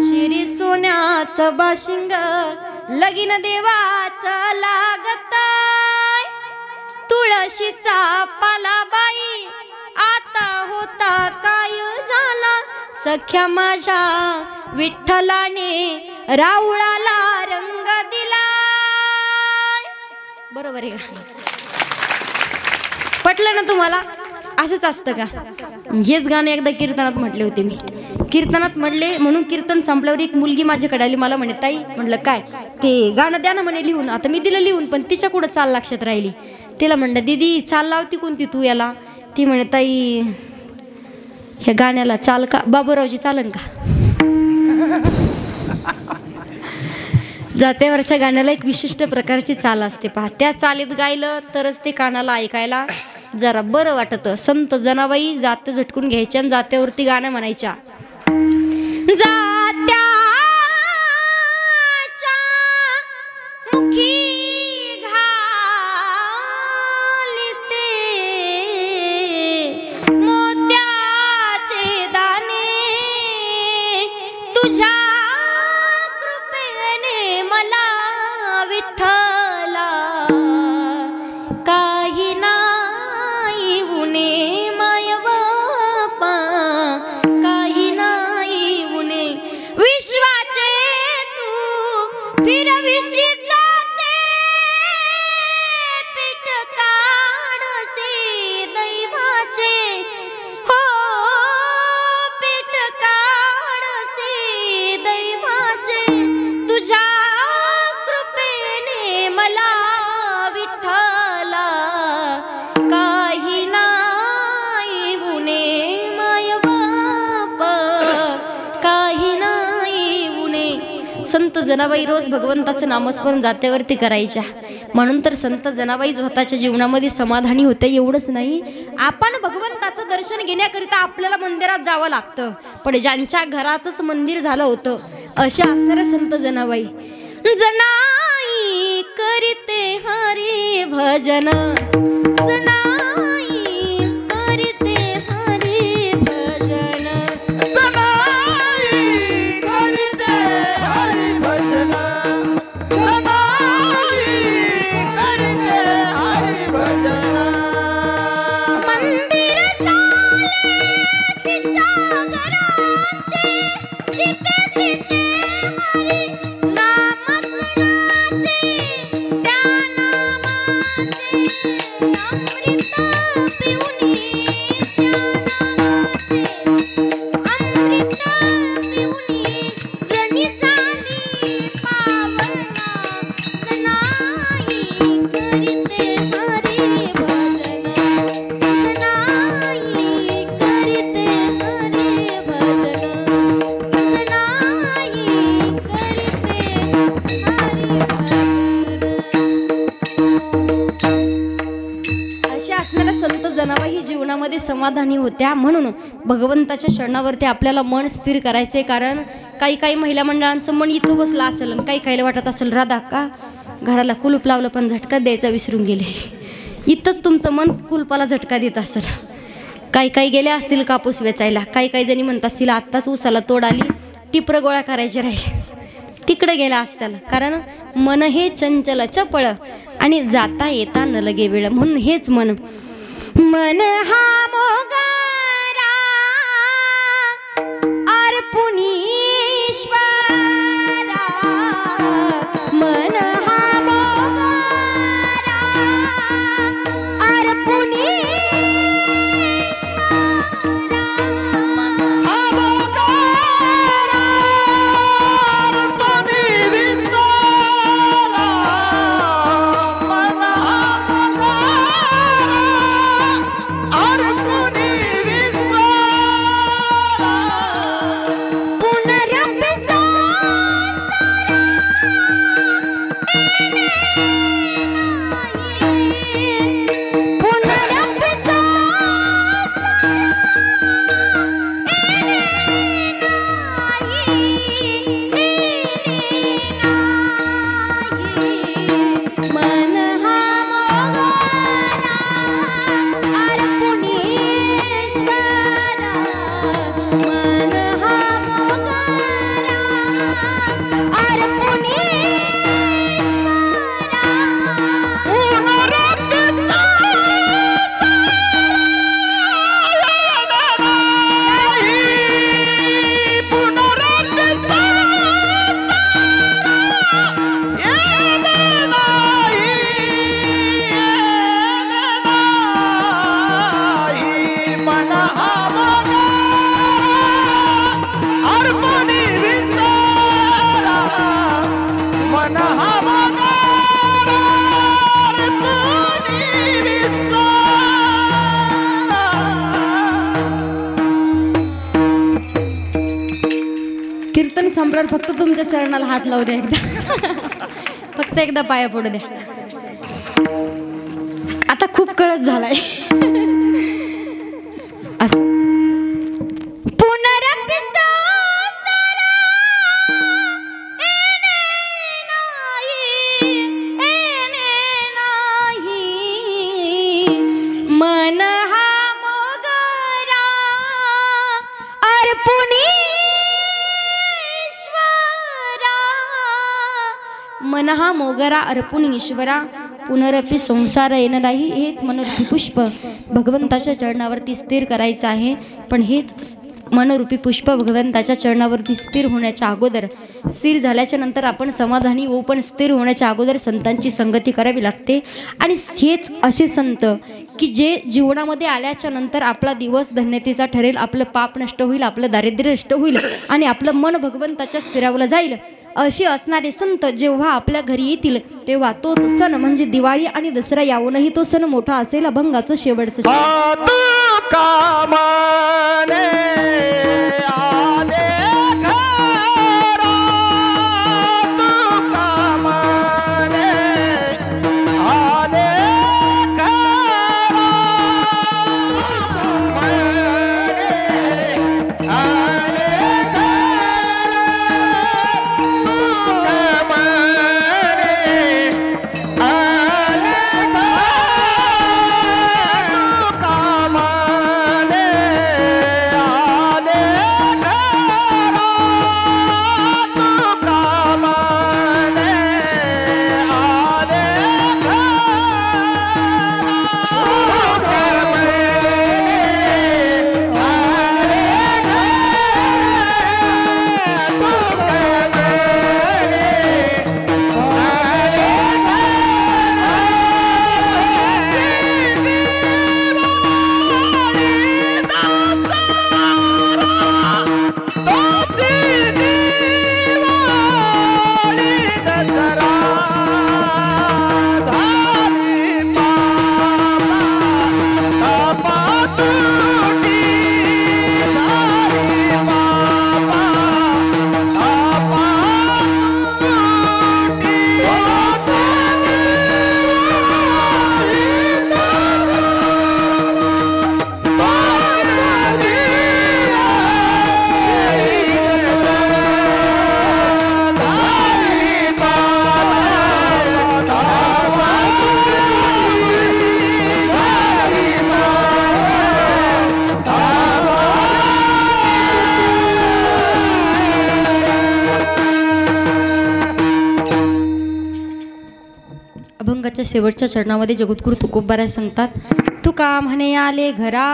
शिरी सोन्याचं बाशिंग लगीन देवाचं लागत, तुळशीचा पाला बाई आता होता काय झाला, सख्या माझ्या विठ्ठलाने राऊळाला रंग दिला. बरोबर आहे का? पटलं ना तुम्हाला? असंच असतं का? हेच गाणं एकदा कीर्तनात म्हटले होते मी. कीर्तनात म्हटले म्हणून कीर्तन संपल्यावर एक मुलगी माझ्याकडे आली, मला म्हणे ताई, म्हटलं काय, ते गाणं द्या ना म्हणे लिहून. आता मी दिलं लिहून, पण तिच्या कुठं चाल लक्षात राहिली. तिला म्हणलं दीदी चाल लावती कोणती तू याला? ती म्हणे ताई ह्या गाण्याला चाल का बाबूरावजी चालन का? जात्यावरच्या गाण्याला एक विशिष्ट प्रकारची चाल असते पहा. त्या चालीत गायलं तरच ते कानाला ऐकायला जरा बरं वाटतं. संत जनाबाई जाते झटकून घ्यायच्या आणि जात्यावरती गाणं म्हणायच्या. जात्याच्या मुखी घालिते मोत्याचे दाणे, तुझ्या कृपेने मला विठ्ठला काही नाही उणे माय बापा, काही नाही उणे. विश्वाचे तू फिरविशी जाते, पीठ काढसे दैवाचे, हो पीठ काढसे दैवाचे, तुझ्या कृपेने मला विठ्ठला काही नाही उणे माय बापा, काही नाही उणे. संत जनाबाई रोज भगवंताचं नामस्मरण जात्यावरती करायच्या. म्हणून तर संत जनाबाई स्वतःच्या जीवनामध्ये समाधानी होते. एवढंच नाही, आपण भगवंताचं दर्शन घेण्याकरिता आपल्याला मंदिरात जावं लागतं, पण ज्यांच्या घराचंच मंदिर झालं होतं अशा असणाऱ्या संत जनाबाई. जनाई करीते हरी भजन, जनाई करीते हरी भजन, जनाई करीते हरी भजन, जनाई करीते हरी भजन. मंदिर चाले तिच्या घराचे, तिथे तिथे हरी नामस्मरणाचे, त्या नामाचे अमृत समाधानी होत्या. म्हणून भगवंताच्या चरणावरती आपल्याला मन स्थिर करायचे. कारण काही काही महिला मंडळांचं मन इथं बसलं असेल आणि काही काहीला वाटत असेल राधा का घराला कुलूप लावलं पण झटका द्यायचा विसरून गेले. इथंच तुमचं मन कुलपाला झटका देत असेल. काही काही गेले असतील कापूस वेचायला. काही काही जणी म्हणत असतील आत्ताच उसाला तोड आली टिपरं गोळा करायचे राहिले तिकडे गेला असताल. कारण मन हे चंचल चपळ आणि जाता येता न लगे वेळ. म्हणून हेच मन मन हा मोगरा अर्पुनीश्वरा. मन हा मोगरा अर्पुनीश्वरा. कीर्तन सम्राट फक्त तुमच्या चरणाला हात लावू द्या एकदा. फक्त एकदा पाया पडू द्या. आता खूप कळत झालाय. मन हा मोगरा अर्पुन ईश्वरा पुनरपी संसार येणार नाही. हेच मनरूपी पुष्प भगवंताच्या चरणावरती स्थिर करायचं आहे. पण हेच मनरूपी पुष्प भगवंताच्या चरणावरती स्थिर होण्याच्या अगोदर स्थिर झाल्याच्या नंतर आपण समाधानी होऊ. पण स्थिर होण्याच्या अगोदर संतांची संगती करावी लागते. आणि हेच असे संत की जे जीवनामध्ये आल्याच्या नंतर आपला दिवस धन्यतेचा ठरेल. आपलं पाप नष्ट होईल, आपलं दारिद्र्य नष्ट होईल आणि आपलं मन भगवंताच्या स्थिरावलं जाईल. असे असणारे संत जेव्हा आपल्या घरी येतील तेव्हा तोच सण म्हणजे दिवाळी आणि दसरा यावूनही तो सण मोठा असेल. अभंगाचं शेवटचं कामा गुरुदेवांच्या शेवटच्या चरणामध्ये जगद्गुरु तुकोबाराय सांगतात, तुका म्हणे आले घरा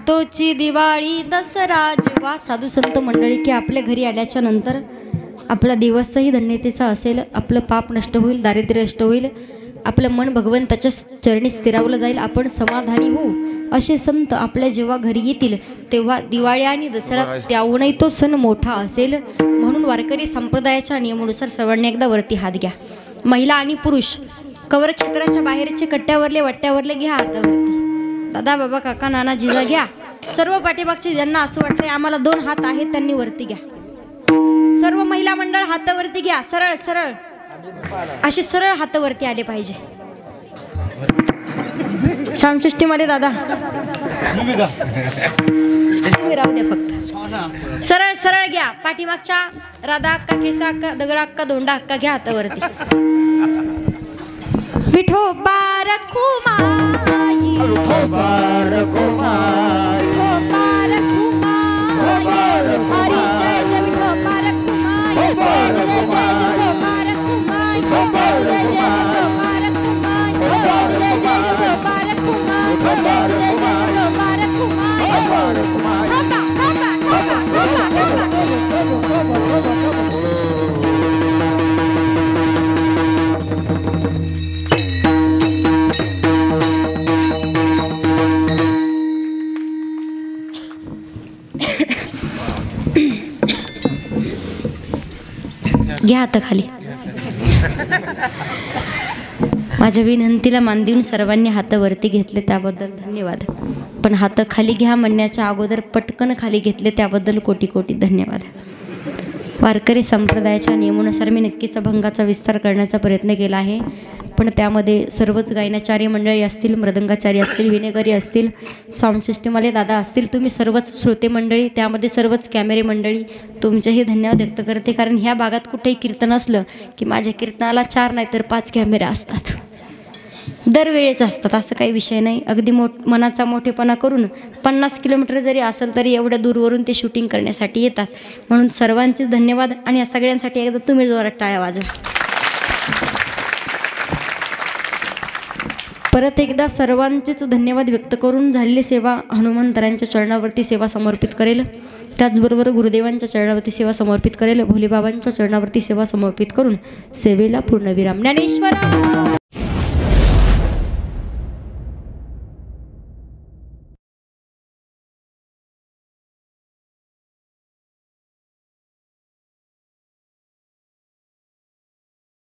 तोची दिवाळी दसरा. जेव्हा साधू संत मंडळी की आपल्या घरी आल्याच्या नंतर आपला दिवसही धन्यतेचा असेल, आपलं पाप नष्ट होईल, दारिद्र्य नष्ट होईल, आपलं मन भगवंताच्या चरणी स्थिरावलं जाईल, आपण समाधानी होऊ. असे संत आपल्या जेव्हा घरी येतील तेव्हा दिवाळी आणि दसरा त्याहूनही तो सण मोठा असेल. म्हणून वारकरी संप्रदायाच्या नियमानुसार सर्वांनी एकदा वरती हात घ्या. महिला आणि पुरुष कवर क्षेत्राच्या बाहेरचे कट्ट्यावरले वट्ट्यावरले घ्या हातावरती. दादा बाबा काका नाना जिजा घ्या. सर्व पाठीमागचे ज्यांना असं वाटतंय आम्हाला 2 हात आहेत त्यांनी वरती घ्या. सर्व महिला मंडळ हातावरती घ्या. सरळ सरळ असे सरळ हातावरती आले पाहिजे. श्यामसृष्टीमध्ये दादा तुम्ही राहू द्या, फक्त सरळ सरळ घ्या. पाठीमागच्या राधा अक्का, केसा अक्का, दगडा अक्का, धोंडा अक्का घ्या हातावरती. विठोबा रखुमाई, विठोबा रखुमाई, विठोबा रखुमाई, हरी जय जय विठोबा रखुमाई, जय जय जय विठोबा रखुमाई, जय जय जय विठोबा रखुमाई, जय जय जय विठोबा रखुमाई, जय जय जय विठोबा रखुमाई. ठोका ठोका ठोका ठोका ठोका. घ्या आता खाली. माझ्या विनंतीला मान देऊन सर्वांनी हात वरती घेतले त्याबद्दल धन्यवाद. पण हात खाली घ्या म्हणण्याच्या अगोदर पटकन खाली घेतले त्याबद्दल कोटी कोटी धन्यवाद. वारकरी संप्रदायाच्या नियमानुसार मी नक्कीच अभंगाचा विस्तार करण्याचा प्रयत्न केला आहे. पण त्यामध्ये सर्वच गायनाचार्य मंडळी असतील, मृदंगाचार्य असतील, विनेकरी असतील, साऊंड सिस्टीमवाले दादा असतील, तुम्ही सर्वच श्रोते मंडळी, त्यामध्ये सर्वच कॅमेरे मंडळी, तुमचेही धन्यवाद व्यक्त करते. कारण ह्या भागात कुठेही कीर्तन असलं की माझ्या कीर्तनाला 4 नाही तर 5 कॅमेरे असतात, दरवेळेच असतात. असं काही विषय नाही. अगदी मनाचा मोठेपणा करून 50 किलोमीटर जरी असेल तरी एवढ्या दूरवरून ते शूटिंग करण्यासाठी येतात. म्हणून सर्वांचेच धन्यवाद. आणि या सगळ्यांसाठी एकदा तुम्ही जोरात टाळ्या वाजवा. परत एकदा सर्वांचेच धन्यवाद व्यक्त करून झालेली सेवा हनुमंतरायांच्या चरणावरती सेवा समर्पित करेल. त्याचबरोबर गुरुदेवांच्या चरणावरती सेवा समर्पित करेल. भोलेबाबांच्या चरणावरती सेवा समर्पित करून सेवेला पूर्णविराम. ज्ञानेश्वर